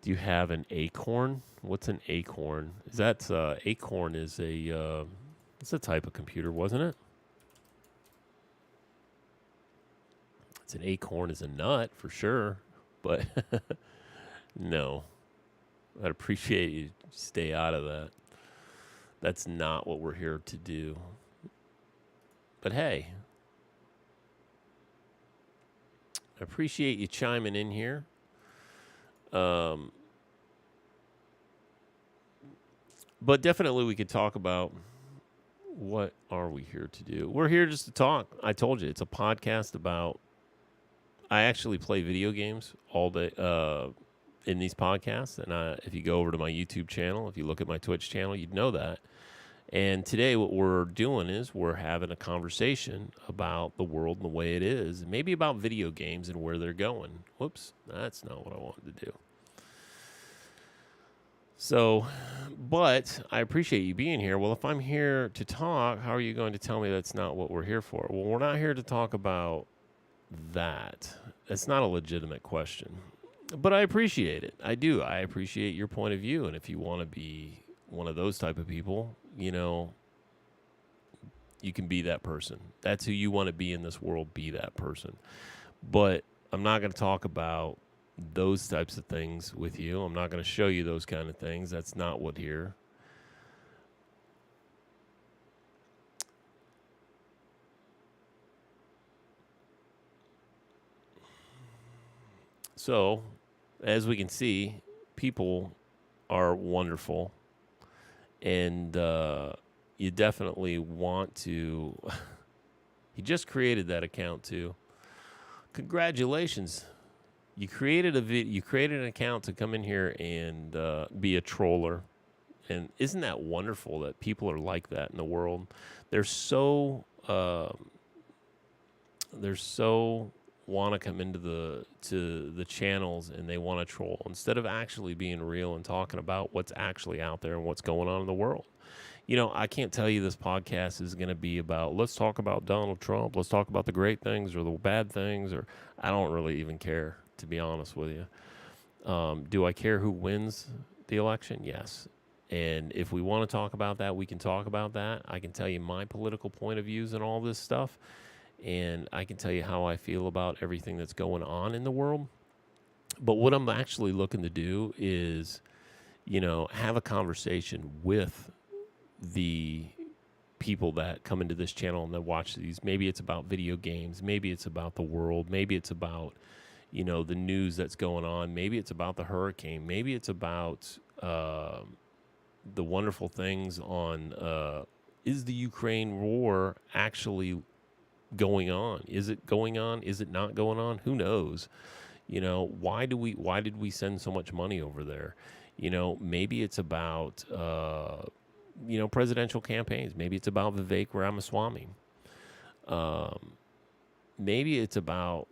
Do you have an acorn? What's an acorn? Is that acorn is it's a type of computer, wasn't it? It's an acorn is a nut for sure, but no. I'd appreciate you stay out of that. That's not what we're here to do. But hey, I appreciate you chiming in here. But definitely we could talk about what are we here to do. We're here just to talk. I told you, it's a podcast about, I actually play video games all day in these podcasts. And if you go over to my YouTube channel, if you look at my Twitch channel, you'd know that. And today what we're doing is we're having a conversation about the world and the way it is, and maybe about video games and where they're going. Whoops, that's not what I wanted to do. So, but I appreciate you being here. Well, if I'm here to talk, how are you going to tell me that's not what we're here for? Well, we're not here to talk about that. That's not a legitimate question. But I appreciate it. I do. I appreciate your point of view. And if you want to be one of those type of people, you can be that person. That's who you want to be in this world. Be that person. But I'm not going to talk about those types of things with you. I'm not going to show you those kind of things. That's not what here. So, as we can see, people are wonderful, and you definitely want to. He just created that account too. Congratulations. You created you created an account to come in here and be a troller. And isn't that wonderful that people are like that in the world? They're so want to come into the channels, and they want to troll instead of actually being real and talking about what's actually out there and what's going on in the world. I can't tell you this podcast is going to be about, let's talk about Donald Trump. Let's talk about the great things or the bad things, or I don't really even care, to be honest with you. Do I care who wins the election? Yes. And if we want to talk about that, we can talk about that. I can tell you my political point of views and all this stuff. And I can tell you how I feel about everything that's going on in the world. But what I'm actually looking to do is, have a conversation with the people that come into this channel and that watch these. Maybe it's about video games. Maybe it's about the world. Maybe it's about, the news that's going on. Maybe it's about the hurricane. Maybe it's about the wonderful things on, is the Ukraine war actually going on? Is it going on? Is it not going on? Who knows? Why did we send so much money over there? Maybe it's about presidential campaigns. Maybe it's about Vivek Ramaswamy. Maybe it's about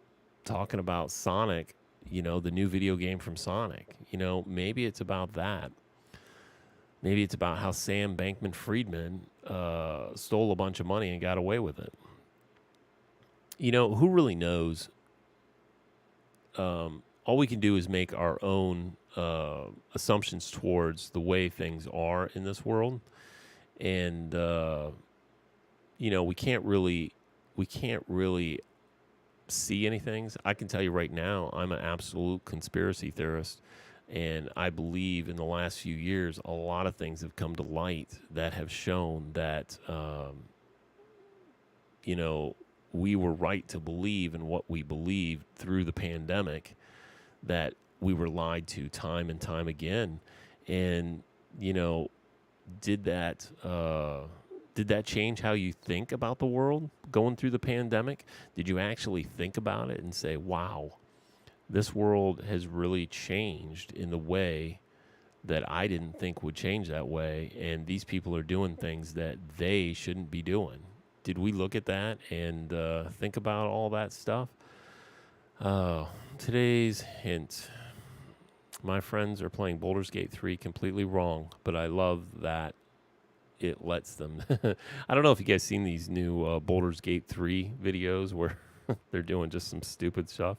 talking about Sonic, the new video game from Sonic. Maybe it's about that. Maybe it's about how Sam Bankman-Friedman stole a bunch of money and got away with it. Who really knows? All we can do is make our own assumptions towards the way things are in this world. And, we can't really see anything. I can tell you right now, I'm an absolute conspiracy theorist. And I believe in the last few years, a lot of things have come to light that have shown that, we were right to believe in what we believed through the pandemic, that we were lied to time and time again. And, did that change how you think about the world going through the pandemic? Did you actually think about it and say, wow, this world has really changed in the way that I didn't think would change that way, and these people are doing things that they shouldn't be doing? did we look at that and think about all that stuff? Today's hint. My friends are playing Baldur's Gate 3 completely wrong, but I love that it lets them. I don't know if you guys seen these new Baldur's Gate 3 videos where they're doing just some stupid stuff.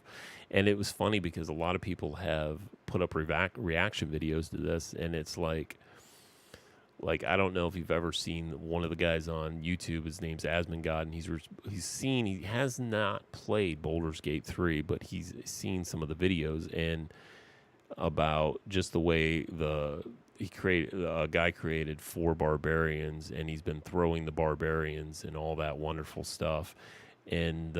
And it was funny because a lot of people have put up reaction videos to this, and it's like I don't know if you've ever seen one of the guys on YouTube. His name's Asmongodd, and he has not played Baldur's Gate 3, but he's seen some of the videos and about just the way a guy created 4 barbarians, and he's been throwing the barbarians and all that wonderful stuff, and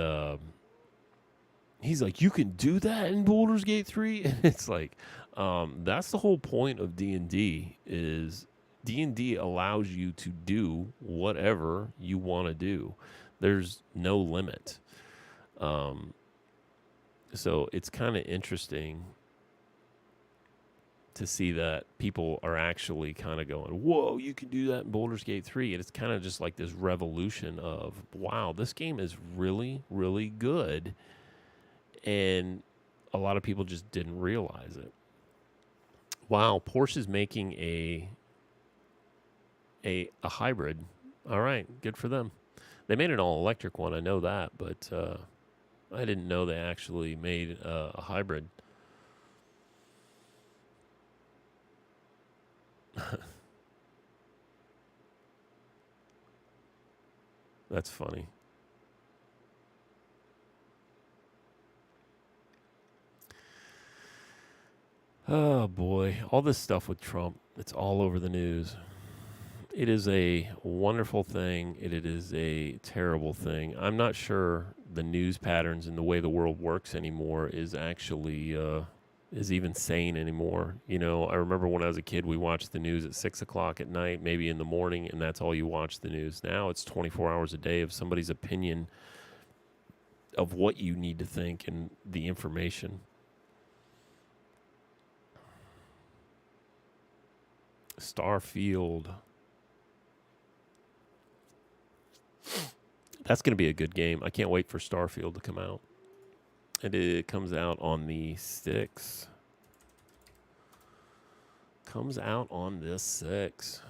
he's like, you can do that in Baldur's Gate 3? And it's like, that's the whole point of D&D is D&D allows you to do whatever you want to do. There's no limit. So it's kind of interesting to see that people are actually kind of going, whoa, you can do that in Baldur's Gate 3. And it's kind of just like this revolution of, wow, this game is really, really good. And a lot of people just didn't realize it. Wow, Porsche's making a hybrid. All right, good for them. They made an all-electric one, I know that, but I didn't know they actually made a hybrid. That's funny. Oh boy, all this stuff with Trump, it's all over the news. It is a wonderful thing. It is a terrible thing. I'm not sure the news patterns and the way the world works anymore is actually is even sane anymore. You know, I remember when I was a kid, we watched the news at 6 o'clock at night, maybe in the morning, and that's all you watch the news. Now it's 24 hours a day of somebody's opinion of what you need to think and the information. Starfield. That's going to be a good game. I can't wait for Starfield to come out. And it comes out on the 6th. Comes out on the 6th.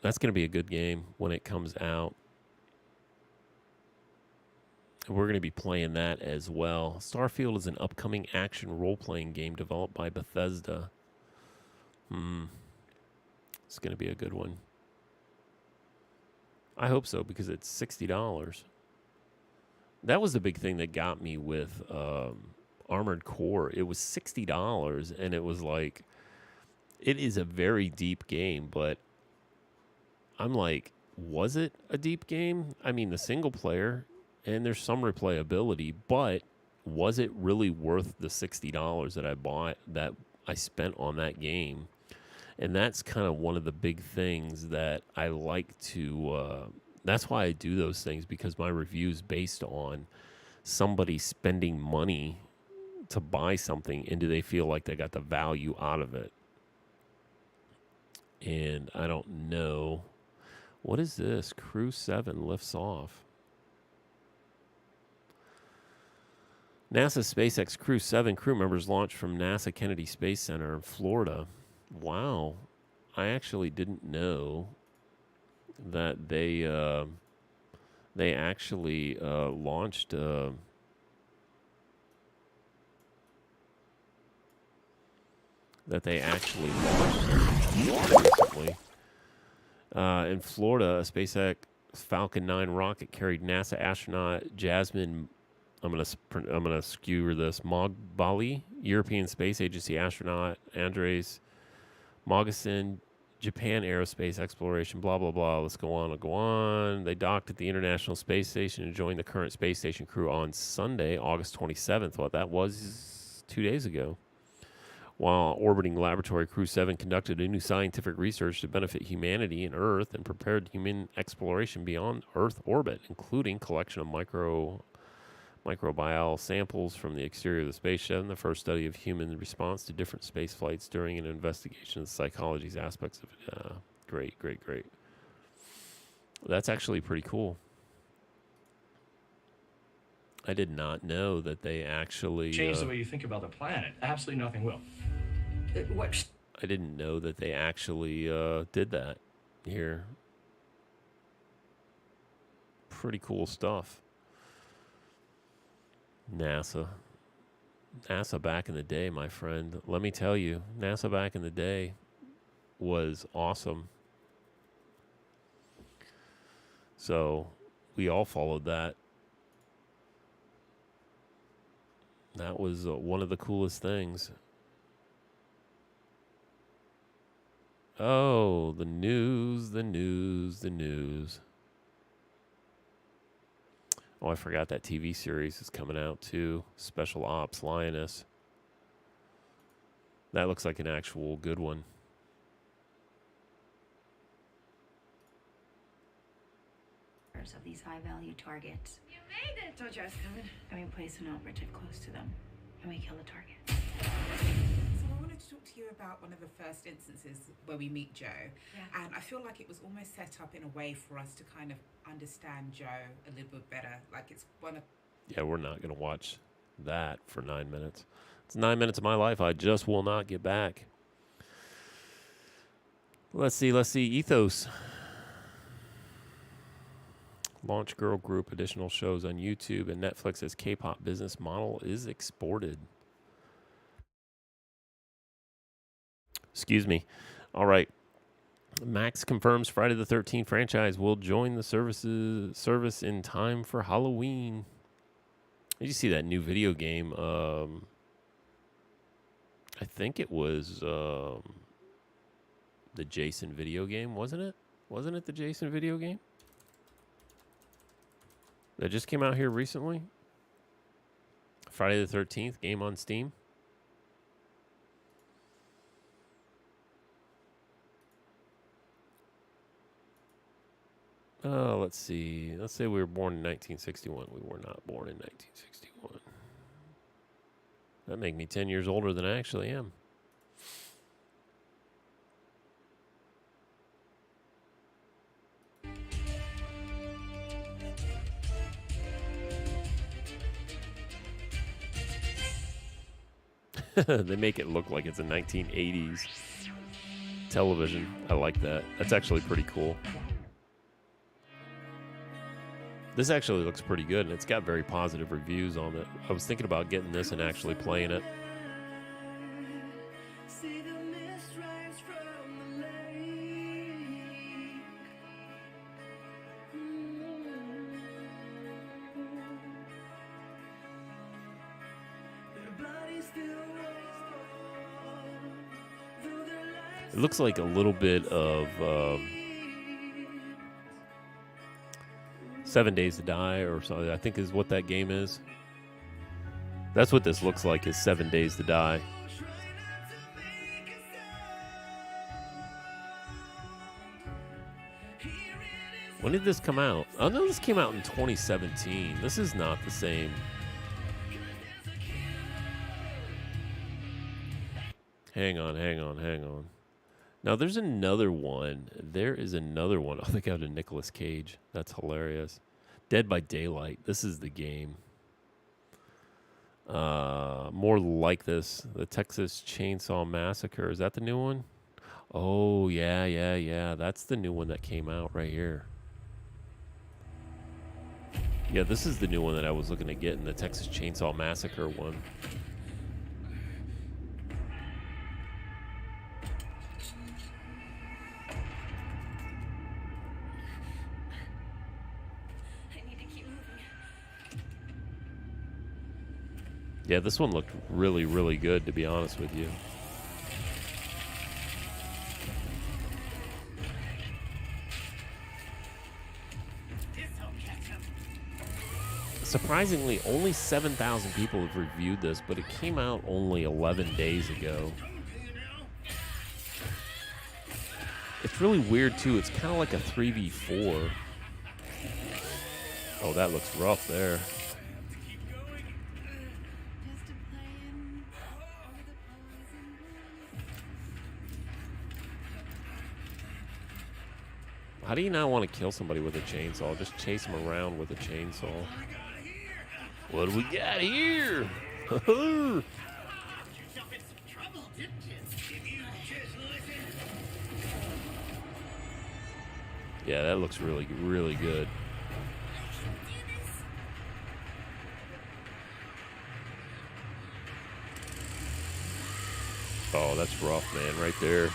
That's going to be a good game when it comes out. We're going to be playing that as well. Starfield is an upcoming action role-playing game developed by Bethesda. It's going to be a good one. I hope so, because it's $60. That was the big thing that got me with Armored Core. It was $60, and it was like, it is a very deep game, but I'm like, was it a deep game? I mean, the single player, and there's some replayability, but was it really worth the $60 that I spent on that game? And that's kind of one of the big things that I like to, that's why I do those things, because my review is based on somebody spending money to buy something, and do they feel like they got the value out of it? And I don't know. What is this? Crew 7 lifts off. NASA SpaceX Crew 7 crew members launched from NASA Kennedy Space Center in Florida. Wow. I actually didn't know that they actually launched recently. In Florida, a SpaceX Falcon 9 rocket carried NASA astronaut Jasmine, I'm gonna skewer this, Mogbali, European Space Agency astronaut Andres Mogasin, Japan Aerospace Exploration, blah, blah, blah. Let's go on. They docked at the International Space Station and joined the current space station crew on Sunday, August 27th. Well, that was 2 days ago. While orbiting Laboratory, Crew 7 conducted a new scientific research to benefit humanity and Earth and prepared human exploration beyond Earth orbit, including collection of microbial samples from the exterior of the space shuttle, the first study of human response to different space flights during an investigation of the psychology's aspects of it. Great. That's actually pretty cool. I did not know that they actually change the way you think about the planet. Absolutely nothing will. What? I didn't know that they actually did that here. Pretty cool stuff. NASA back in the day, my friend. Let me tell you, NASA back in the day was awesome. So we all followed that. That was one of the coolest things. Oh, the news. Oh, I forgot that TV series is coming out too. Special Ops Lioness. That looks like an actual good one. Of these high-value targets. You made it! Told you I was coming. And we place an operative close to them, and we kill the target. So I wanted to talk to you about one of the first instances where we meet Joe. Yeah. And I feel like it was almost set up in a way for us to kind of understand Joe a little bit better. Like it's one of... Yeah, we're not going to watch that for 9 minutes. It's 9 minutes of my life I just will not get back. Let's see. Ethos. Launch girl group, additional shows on YouTube and Netflix as K-pop business model is exported. Excuse me. All right. Max confirms Friday the 13th franchise will join the service in time for Halloween. Did you see that new video game? I think it was the Jason video game, wasn't it? Wasn't it the Jason video game? That just came out here recently. Friday the 13th, game on Steam. Let's see. Let's say we were born in 1961. We were not born in 1961. That make me 10 years older than I actually am. They make it look like it's a 1980s television. I like that. That's actually pretty cool. This actually looks pretty good, and it's got very positive reviews on it. I was thinking about getting this and actually playing it. It looks like a little bit of 7 Days to Die or something, I think is what that game is. That's what this looks like, is 7 Days to Die. When did this come out? Oh, no, this came out in 2017. This is not the same. Hang on. Now, there's another one. There is another one. Oh, they got a Nicolas Cage. That's hilarious. Dead by Daylight. This is the game. More like this. The Texas Chainsaw Massacre. Is that the new one? Oh, yeah. That's the new one that came out right here. Yeah, this is the new one that I was looking to get in the Texas Chainsaw Massacre one. Yeah, this one looked really, really good, to be honest with you. Surprisingly, only 7,000 people have reviewed this, but it came out only 11 days ago. It's really weird, too. It's kind of like a 3v4. Oh, that looks rough there. How do you not want to kill somebody with a chainsaw? Just chase them around with a chainsaw. What do we got here? Yeah, that looks really, really good. Oh, that's rough, man, right there.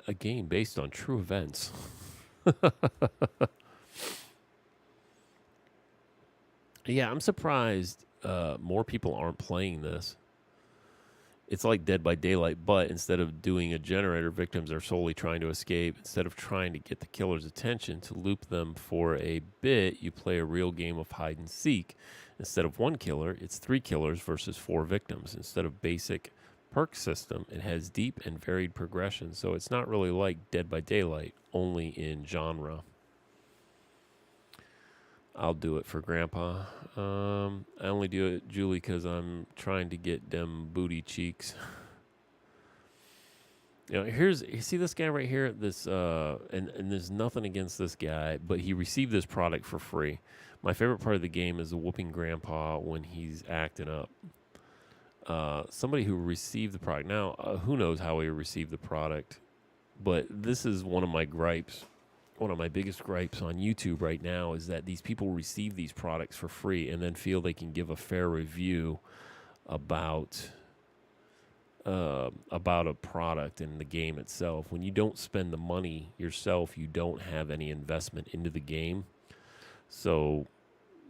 A game based on true events. Yeah, I'm surprised more people aren't playing this. It's like Dead by Daylight, but instead of doing a generator, victims are solely trying to escape. Instead of trying to get the killer's attention to loop them for a bit, you play a real game of hide and seek. Instead of one killer, it's 3 killers versus 4 victims. Instead of basic perk system, it has deep and varied progression. So it's not really like Dead by Daylight, only in genre. I'll do it for Grandpa. I only do it, Julie, because I'm trying to get them booty cheeks. You know, you see this guy right here. This and there's nothing against this guy, but he received this product for free. My favorite part of the game is whooping Grandpa when he's acting up. Somebody who received the product. Now, who knows how he received the product? But this is one of my gripes. One of my biggest gripes on YouTube right now is that these people receive these products for free and then feel they can give a fair review about a product and the game itself. When you don't spend the money yourself, you don't have any investment into the game. So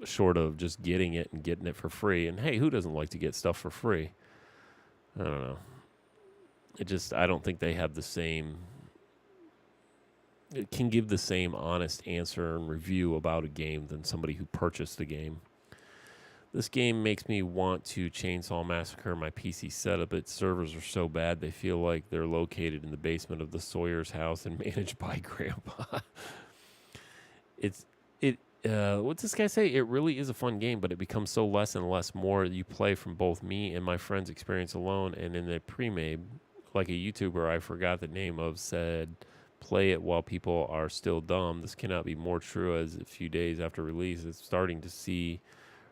short of just getting it and getting it for free, and hey, who doesn't like to get stuff for free? I don't know. I don't think they have the same... It can give the same honest answer and review about a game than somebody who purchased the game. This game makes me want to Chainsaw Massacre my PC setup. Its servers are so bad they feel like they're located in the basement of the Sawyer's house and managed by Grandpa. What's this guy say? It really is a fun game, but it becomes so less and less more you play from both me and my friend's experience alone. And in the pre-made, like a YouTuber I forgot the name of said, play it while people are still dumb. This cannot be more true as a few days after release, it's starting to see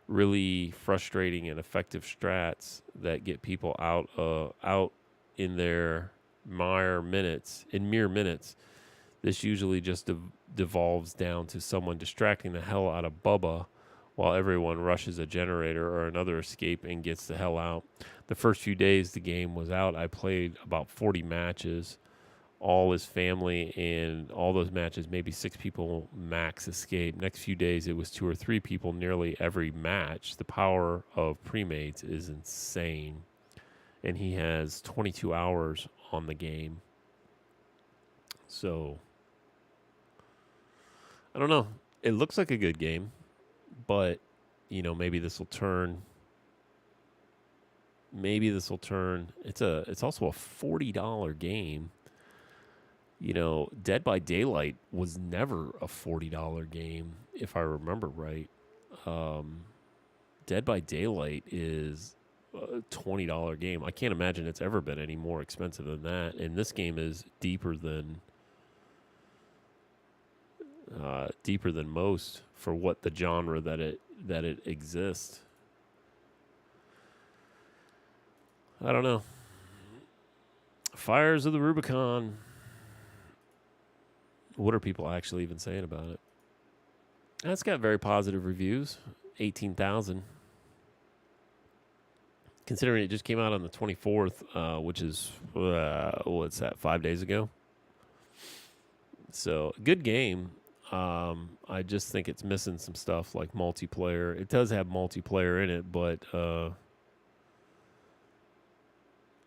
really frustrating and effective strats that get people out in their mere minutes. This usually just devolves down to someone distracting the hell out of Bubba while everyone rushes a generator or another escape and gets the hell out. The first few days the game was out, I played about 40 matches. All his family, and all those matches, maybe 6 people max escape. Next few days, it was 2 or 3 people nearly every match. The power of pre-mates is insane. And he has 22 hours on the game. So, I don't know. It looks like a good game, but, you know, maybe this will turn. It's also a $40 game. You know, Dead by Daylight was never a $40 game, if I remember right. Dead by Daylight is a $20 game. I can't imagine it's ever been any more expensive than that. And this game is deeper than most for what the genre that it exists. I don't know. Fires of the Rubicon. What are people actually even saying about it? It's got very positive reviews. 18,000. Considering it just came out on the 24th, which is, what's that, 5 days ago? So, good game. I just think it's missing some stuff like multiplayer. It does have multiplayer in it, but I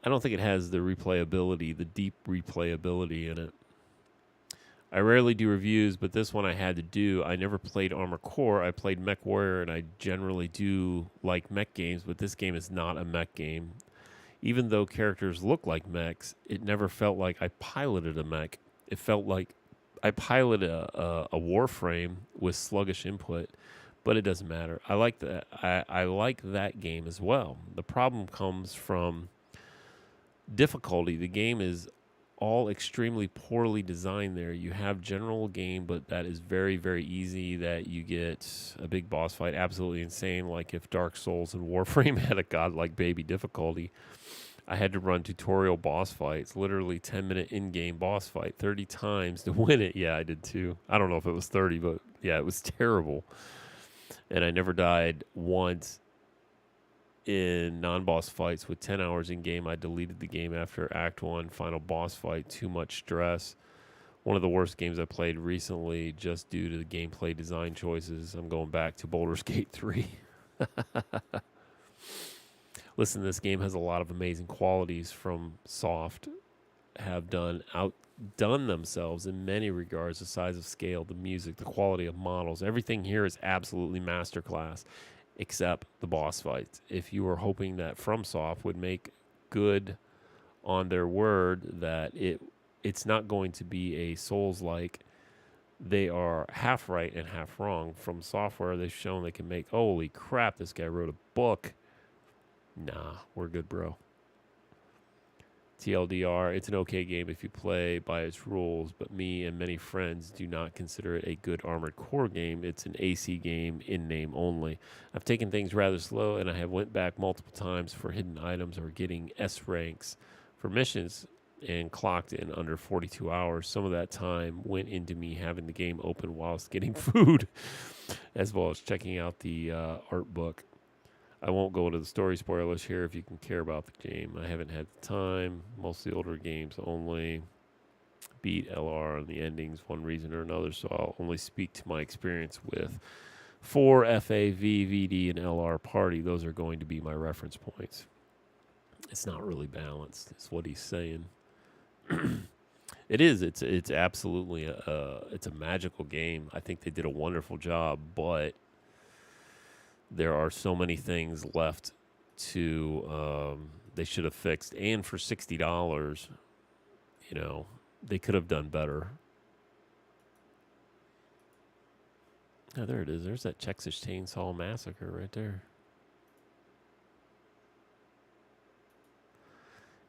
don't think it has the replayability, the deep replayability in it. I rarely do reviews, but this one I had to do. I never played Armored Core. I played Mech Warrior, and I generally do like mech games, but this game is not a mech game. Even though characters look like mechs, it never felt like I piloted a mech. It felt like I piloted a Warframe with sluggish input. But it doesn't matter. I like that. I like that game as well. The problem comes from difficulty. The game is all extremely poorly designed there. You have general game, but that is very, very easy that you get a big boss fight. Absolutely insane. Like if Dark Souls and Warframe had a godlike baby difficulty, I had to run tutorial boss fights, literally 10-minute in-game boss fight 30 times to win it. Yeah, I did too. I don't know if it was 30, but yeah, it was terrible. And I never died once in non-boss fights with 10 hours in game. I deleted the game after Act 1, final boss fight, too much stress. One of the worst games I played recently just due to the gameplay design choices. I'm going back to Baldur's Gate 3. Listen, this game has a lot of amazing qualities from Soft, have outdone themselves in many regards. The size of scale, the music, the quality of models, everything here is absolutely masterclass. Except the boss fights. If you were hoping that FromSoft would make good on their word that it's not going to be a Souls-like, they are half right and half wrong. From Software, they've shown they can make, holy crap, this guy wrote a book. Nah, we're good, bro. TLDR, it's an okay game if you play by its rules, but me and many friends do not consider it a good Armored Core game. It's an AC game in name only. I've taken things rather slow, and I have went back multiple times for hidden items or getting S ranks for missions and clocked in under 42 hours. Some of that time went into me having the game open whilst getting food, as well as checking out the art book. I won't go into the story spoilers here if you can care about the game. I haven't had the time. Mostly older games only. Beat LR on the endings, one reason or another, so I'll only speak to my experience with 4 FAV, VD, and LR Party. Those are going to be my reference points. It's not really balanced, is what he's saying. It is. It's absolutely it's a magical game. I think they did a wonderful job, but there are so many things left to they should have fixed. And for $60, they could have done better. Oh, there it is. There's that Texas Chainsaw Massacre right there.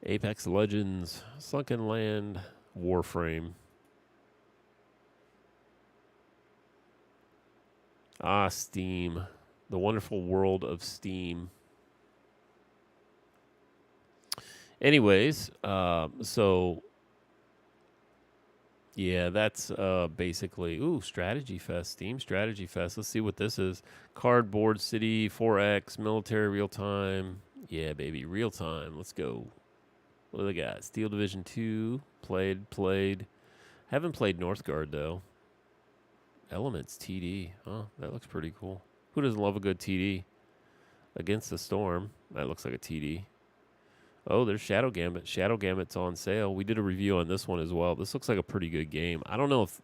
Apex Legends, Sunken Land, Warframe. Steam. The wonderful world of Steam. Anyways, so yeah, that's basically Strategy Fest, Steam Strategy Fest. Let's see what this is. Cardboard City, 4X, military real time. Yeah, baby, real time. Let's go. What do they got? Steel Division 2. Played. Haven't played Northgard though. Elements TD. Oh, that looks pretty cool. Who doesn't love a good TD? Against the Storm. That looks like a TD. Oh, there's Shadow Gambit. Shadow Gambit's on sale. We did a review on this one as well. This looks like a pretty good game. I don't know if...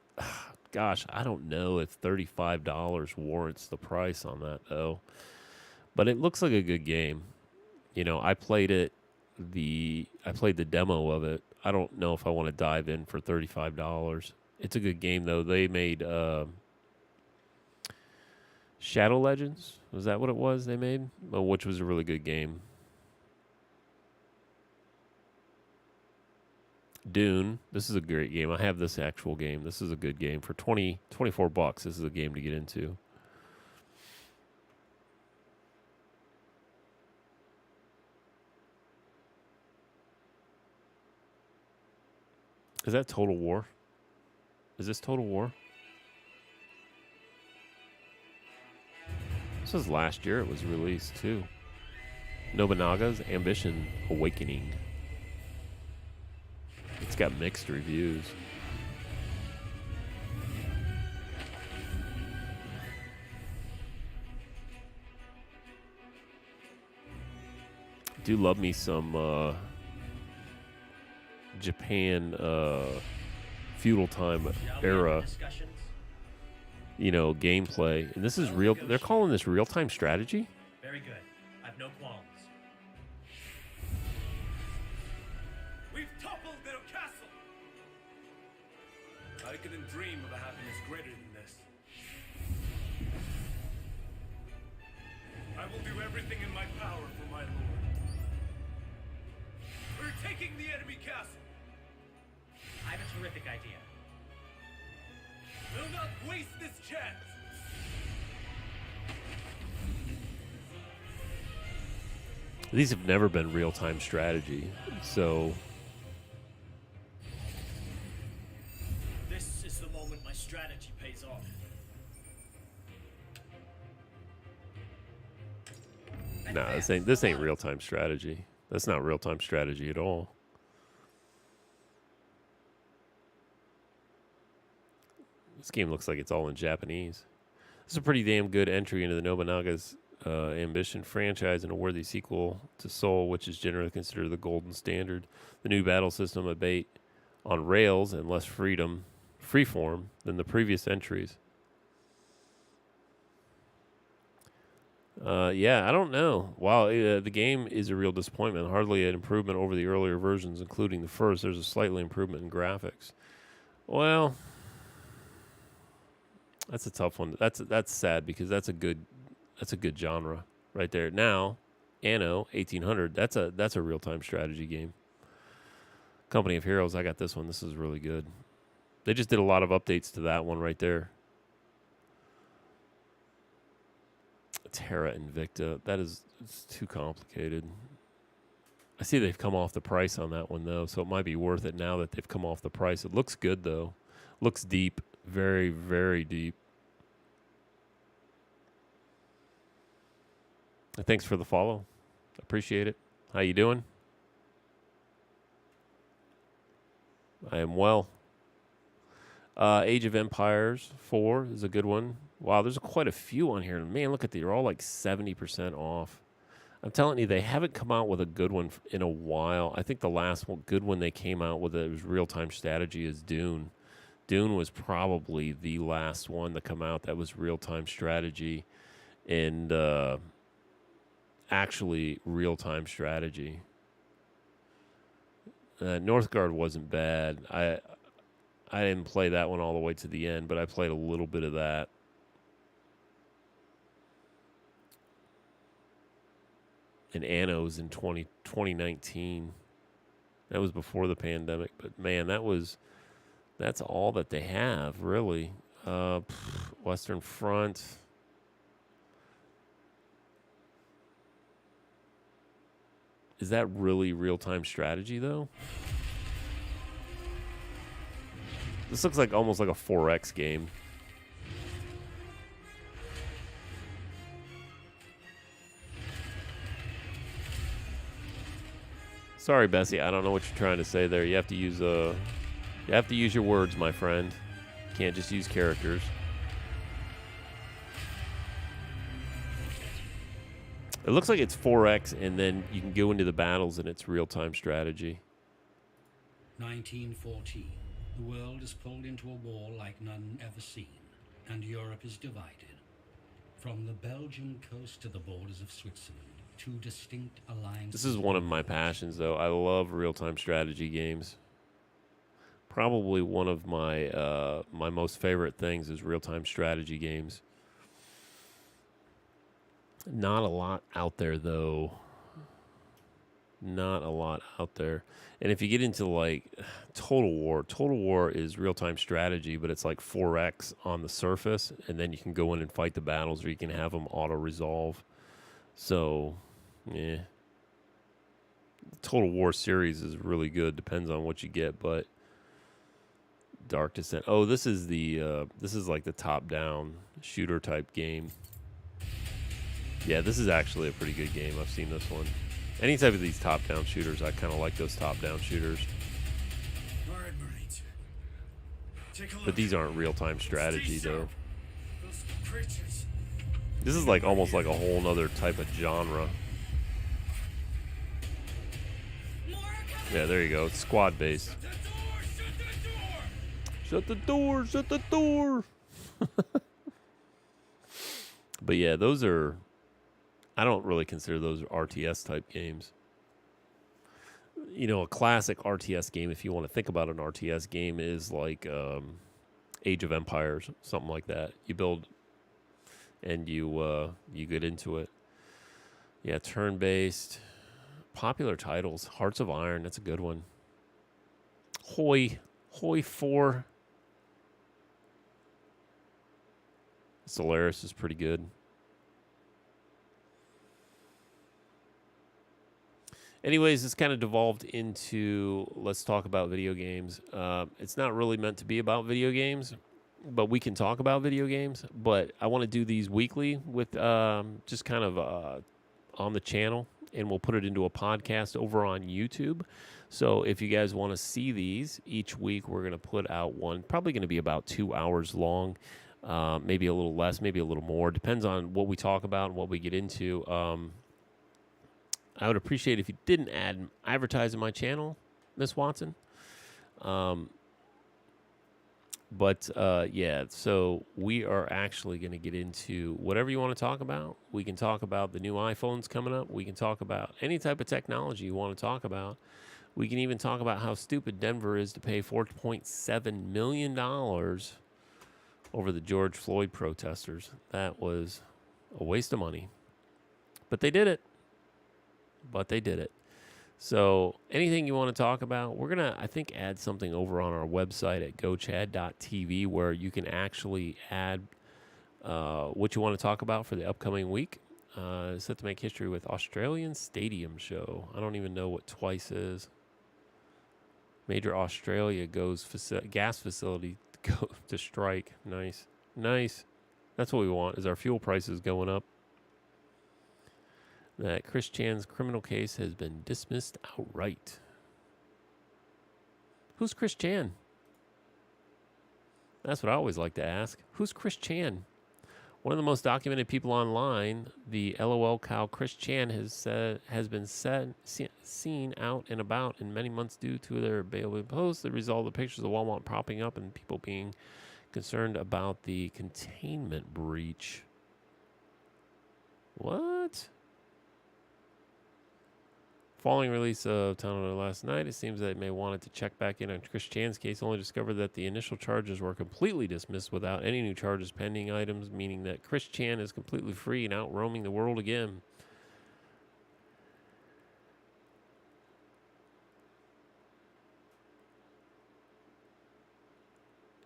I don't know if $35 warrants the price on that, though. But it looks like a good game. I played it. I played the demo of it. I don't know if I want to dive in for $35. It's a good game, though. They made... Shadow Legends? Was that what it was they made? Which was a really good game. Dune. This is a great game. I have this actual game. This is a good game. For $24, this is a game to get into. Is that Total War? Is this Total War? This was last year it was released, too. Nobunaga's Ambition Awakening. It's got mixed reviews. Do love me some Japan feudal time era gameplay. And this is real. They're calling this real-time strategy? Very good. I've no qualms. We've toppled their castle. I couldn't dream of a happiness greater than this. I will do everything in my power for my lord. We're taking the enemy castle. I have a terrific idea. We'll not waste this chance. These have never been real-time strategy, so This is the moment my strategy pays off. nah, this ain't real-time strategy. That's not real-time strategy at all. This game looks like it's all in Japanese. This is a pretty damn good entry into the Nobunaga's Ambition franchise and a worthy sequel to Soul, which is generally considered the golden standard. The new battle system abate on rails and less freeform than the previous entries. Yeah, I don't know. While the game is a real disappointment, hardly an improvement over the earlier versions, including the first, there's a slightly improvement in graphics. Well, that's a tough one. That's sad because that's a good genre right there. Now, Anno 1800, that's a real-time strategy game. Company of Heroes, I got this one. This is really good. They just did a lot of updates to that one right there. Terra Invicta, it's too complicated. I see they've come off the price on that one though, so it might be worth it now that they've come off the price. It looks good though. Looks deep, very, very deep. Thanks for the follow. Appreciate it. How you doing? I am well. Age of Empires 4 is a good one. Wow, there's quite a few on here. Man, look at they're all like 70% off. I'm telling you, they haven't come out with a good one in a while. I think the last good one they came out with it was real-time strategy is Dune. Dune was probably the last one to come out that was real-time strategy and actually real-time strategy. Northgard wasn't bad. I didn't play that one all the way to the end, but I played a little bit of that. And Anno's in 2019. That was before the pandemic. But, man, that's all that they have, really. Western Front. Is that really real-time strategy, though? This looks like almost like a 4X game. Sorry, Bessie. I don't know what you're trying to say there. You have to use your words, my friend. You can't just use characters. It looks like it's 4X, and then you can go into the battles, and it's real-time strategy. 1914. The world is pulled into a war like none ever seen, and Europe is divided. From the Belgian coast to the borders of Switzerland, two distinct alliances. This is one of my passions, though. I love real-time strategy games. Probably one of my my most favorite things is real-time strategy games. Not a lot out there, though. Not a lot out there. And if you get into, like, Total War is real-time strategy, but it's like 4X on the surface, and then you can go in and fight the battles, or you can have them auto-resolve. So, yeah. The Total War series is really good. Depends on what you get, but Dark Descent. Oh, this is like the top-down shooter-type game. Yeah, this is actually a pretty good game. I've seen this one. Any type of these top-down shooters, I kind of like those top-down shooters. All right, Marines. Take a look. But these aren't real-time strategy, Stay though. sharp. Those creatures. This is like almost like a whole nother type of genre. Yeah, there you go. It's squad-based. Shut the door! Shut the door! Shut the door! But yeah, those are... I don't really consider those RTS-type games. You know, a classic RTS game, if you want to think about an RTS game, is like Age of Empires, something like that. You build and you get into it. Yeah, turn-based. Popular titles. Hearts of Iron. That's a good one. Hoi 4. Solaris is pretty good. Anyways, this kind of devolved into let's talk about video games. It's not really meant to be about video games, but we can talk about video games. But I want to do these weekly with just kind of on the channel, and we'll put it into a podcast over on YouTube. So if you guys want to see these, each week we're going to put out one, probably going to be about 2 hours long, maybe a little less, maybe a little more. Depends on what we talk about and what we get into. I would appreciate if you didn't advertise in my channel, Miss Watson. Yeah, so we are actually going to get into whatever you want to talk about. We can talk about the new iPhones coming up. We can talk about any type of technology you want to talk about. We can even talk about how stupid Denver is to pay $4.7 million over the George Floyd protesters. That was a waste of money. But they did it. So anything you want to talk about, we're going to, I think, add something over on our website at gochad.tv where you can actually add what you want to talk about for the upcoming week. Set to make history with Australian Stadium Show. I don't even know what twice is. Major Australia goes gas facility go to strike. Nice. That's what we want, is our fuel prices going up. That Chris Chan's criminal case has been dismissed outright. Who's Chris Chan? That's what I always like to ask. Who's Chris Chan? One of the most documented people online, the LOL cow Chris Chan has been seen out and about in many months due to their bailable posts. The result of the pictures of Walmart popping up and people being concerned about the containment breach. What? Following release of Town last night, it seems that it may wanted to check back in on Chris Chan's case, only discovered that the initial charges were completely dismissed without any new charges pending items, meaning that Chris Chan is completely free and out roaming the world again.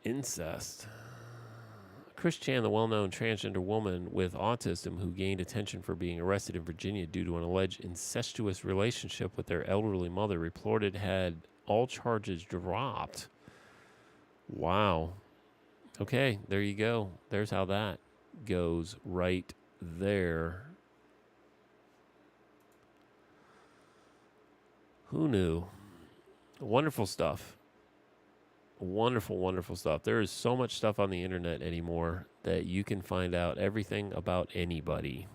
Incest. Chris Chan, the well-known transgender woman with autism who gained attention for being arrested in Virginia due to an alleged incestuous relationship with their elderly mother, reported had all charges dropped. Wow. Okay, there you go. There's how that goes right there. Who knew? Wonderful stuff. Wonderful stuff. There is so much stuff on the internet anymore that you can find out everything about anybody.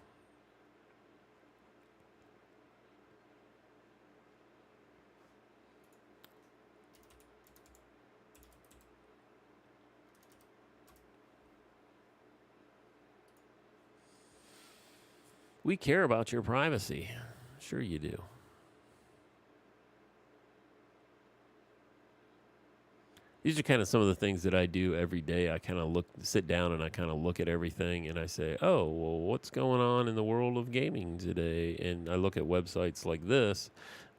We care about your privacy. Sure you do. These are kind of some of the things that I do every day. I kind of sit down and I kind of look at everything and I say, oh, well, what's going on in the world of gaming today? And I look at websites like this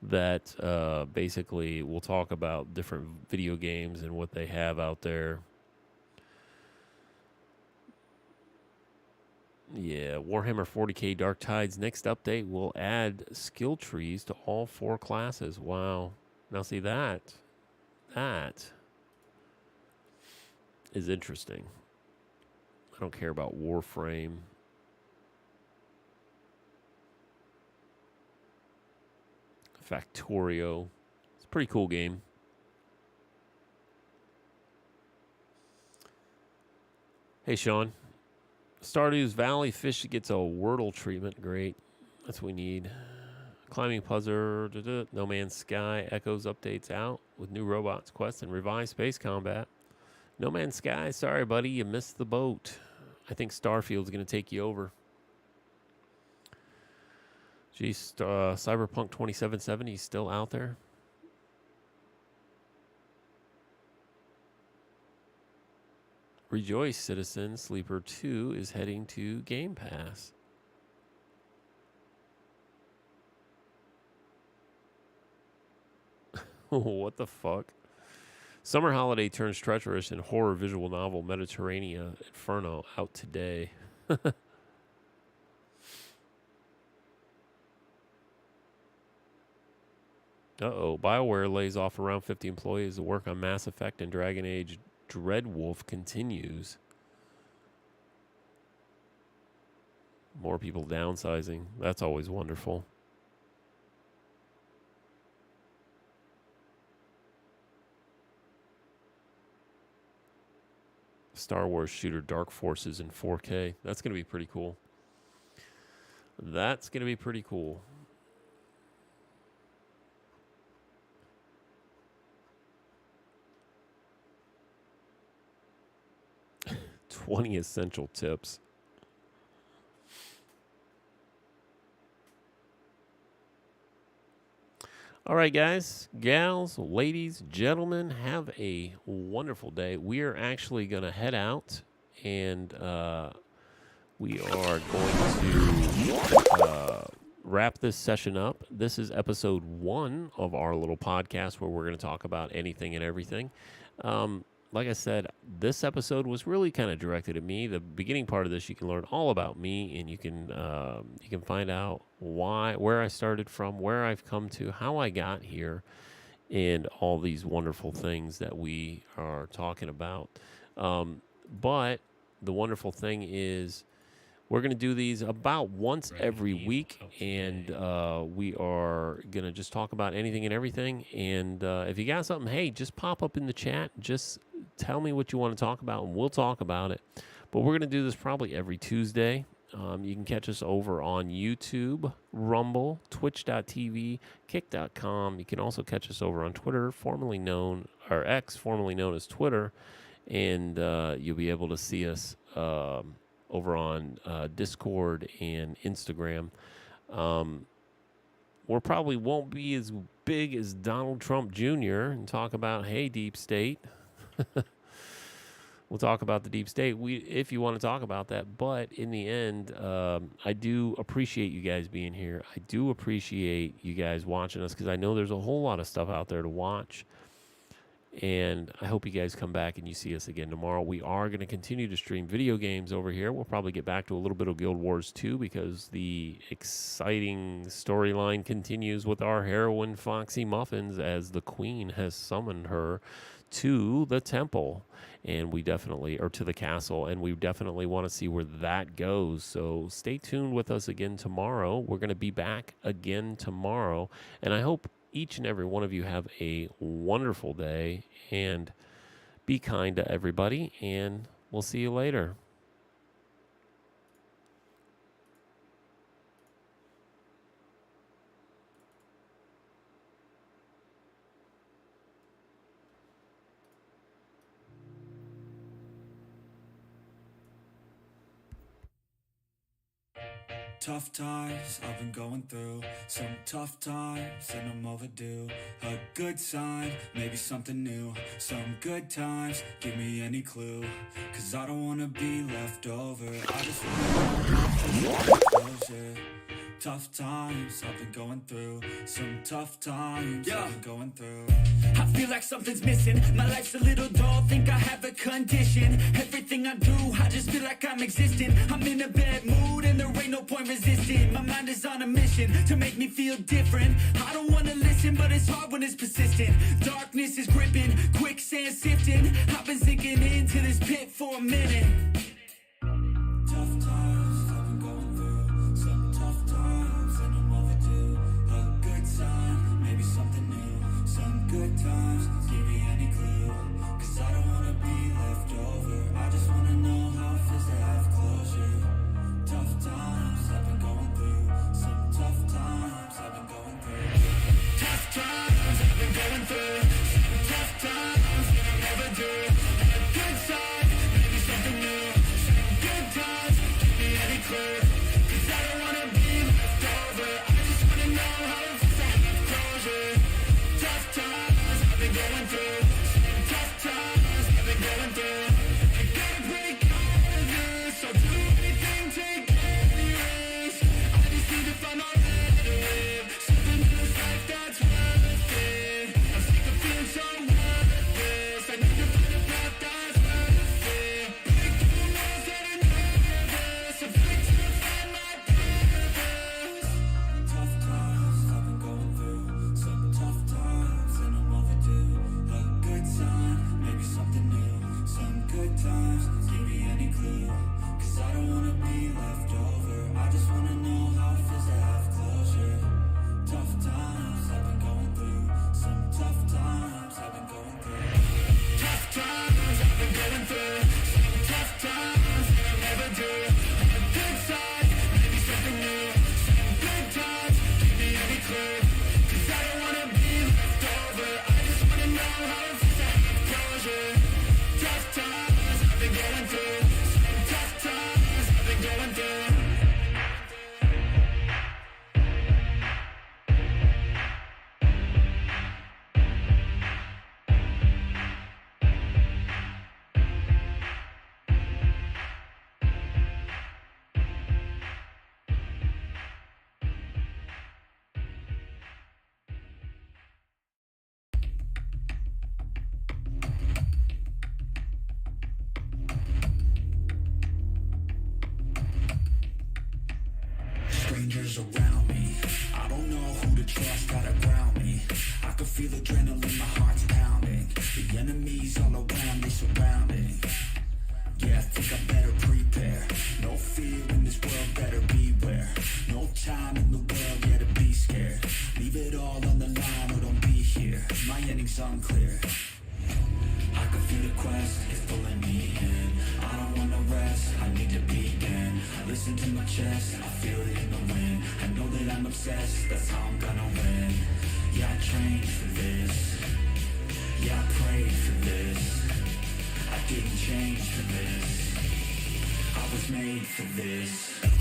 that basically will talk about different video games and what they have out there. Yeah, Warhammer 40k Dark Tides next update will add skill trees to all 4 classes. Wow. Now see that is interesting. I don't care about Warframe. Factorio. It's a pretty cool game. Hey, Sean. Stardew's Valley Fish gets a Wordle treatment. Great. That's what we need. Climbing Puzzle. No Man's Sky. Echoes updates out with new robots, quests, and revised space combat. No Man's Sky, sorry, buddy, you missed the boat. I think Starfield's going to take you over. Geez, Cyberpunk 2077 is still out there. Rejoice, Citizen. Sleeper 2 is heading to Game Pass. What the fuck? Summer holiday turns treacherous in horror visual novel Mediterranean Inferno out today. Uh-oh. BioWare lays off around 50 employees to work on Mass Effect and Dragon Age Dreadwolf continues. More people downsizing. That's always wonderful. Star Wars shooter Dark Forces in 4K. That's going to be pretty cool. That's going to be pretty cool. $20 essential tips. All right, guys, gals, ladies, gentlemen, have a wonderful day. We are actually going to head out, and we are going to wrap this session up. This is episode 1 of our little podcast where we're going to talk about anything and everything. Like I said, this episode was really kind of directed at me. The beginning part of this, you can learn all about me, and you can find out where I started from, where I've come to, how I got here, and all these wonderful things that we are talking about. But the wonderful thing is, we're going to do these about once every week, and we are going to just talk about anything and everything. And if you got something, hey, just pop up in the chat. Just tell me what you want to talk about, and we'll talk about it. But we're going to do this probably every Tuesday. You can catch us over on YouTube, Rumble, Twitch.tv, Kick.com. You can also catch us over on Twitter, formerly known, or X, formerly known as Twitter. And you'll be able to see us over on Discord and Instagram. We probably won't be as big as Donald Trump Jr. and talk about, hey, Deep State. We'll talk about the Deep State if you want to talk about that. But in the end, I do appreciate you guys being here. I do appreciate you guys watching us, because I know there's a whole lot of stuff out there to watch. And I hope you guys come back and you see us again tomorrow. We are going to continue to stream video games over here. We'll probably get back to a little bit of Guild Wars 2, because the exciting storyline continues with our heroine Foxy Muffins, as the queen has summoned her to the temple, and we definitely, or to the castle, and we definitely want to see where that goes. So stay tuned with us again tomorrow. We're going to be back again tomorrow, and I hope each and every one of you have a wonderful day, and be kind to everybody, and we'll see you later. Tough times I've been going through, some tough times and I'm overdue. A good sign, maybe something new, some good times, give me any clue. Cause I don't wanna be left over, I just wanna closure. Tough times I've been going through, some tough times I've been going through. I feel like something's missing, my life's a little dull, think I have a condition. Everything I do, I just feel like I'm existing. I'm in a bad mood and there ain't no point resisting. My mind is on a mission to make me feel different. I don't wanna listen, but it's hard when it's persistent. Darkness is gripping, quicksand sifting. I've been sinking into this pit for a minute. Tough times I've been going through, some tough times and I'm overdue. A good sign, maybe something new, some good times, give me any clue. Cause I don't wanna be left over, I just wanna know how it feels to have closure. Tough times I've been going through, some tough times I've been going through. Tough times I've been going through, some tough times that I'll never do. A good sign, maybe something new, some good times, give me any clue. Cause I don't wanna be left over, I just wanna know how it feels to have closure. Tough times I've been fears around me. I don't know who to trust, gotta ground me. I can feel adrenaline, my heart's pounding. The enemies all around, they surrounding. Yeah, I think I better prepare. No fear in this world, better beware. No time in the world, yeah, to be scared. Leave it all on the line or don't be here. My ending's unclear. I can feel the quest, it's pulling me in. I don't wanna rest, I need to begin. Listen to my chest, I feel it in the wind. I know that I'm obsessed, that's how I'm gonna win. Yeah, I trained for this. Yeah, I prayed for this. I didn't change for this. I was made for this. I can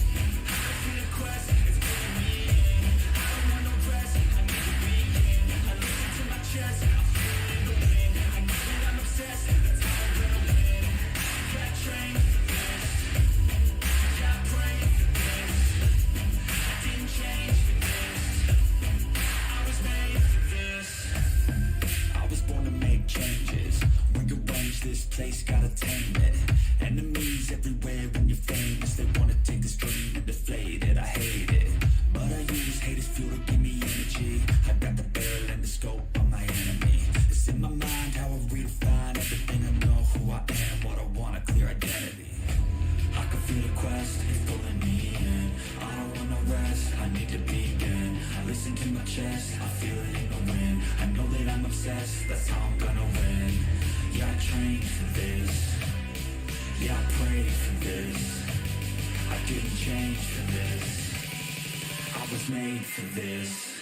feel the quest, it's pulling me in. I don't want no rest, I need to begin. I listen to my chest, I feel it in the wind. I know that I'm obsessed, that's how I'm gonna win. Yeah, I trained for this. Yeah, I prayed for this. I didn't change for this. I was made for this. I was born to make changes. Rearrange this place, gotta tame it. Enemies everywhere when you're famous. They wanna take this dream and deflate it. I hate it, but I use hate as fuel to give me energy. I got the barrel and the scope on my enemy. It's in my mind how I redefine everything. I know who I am, what I want, a clear identity. I can feel the quest, it's pulling me in. I don't want no rest, I need to begin. I listen to my chest, I feel it in the wind. I know that I'm obsessed, that's how I'm gonna win. Yeah, I trained for this. Yeah, I prayed for this. I didn't change for this. I was made for this.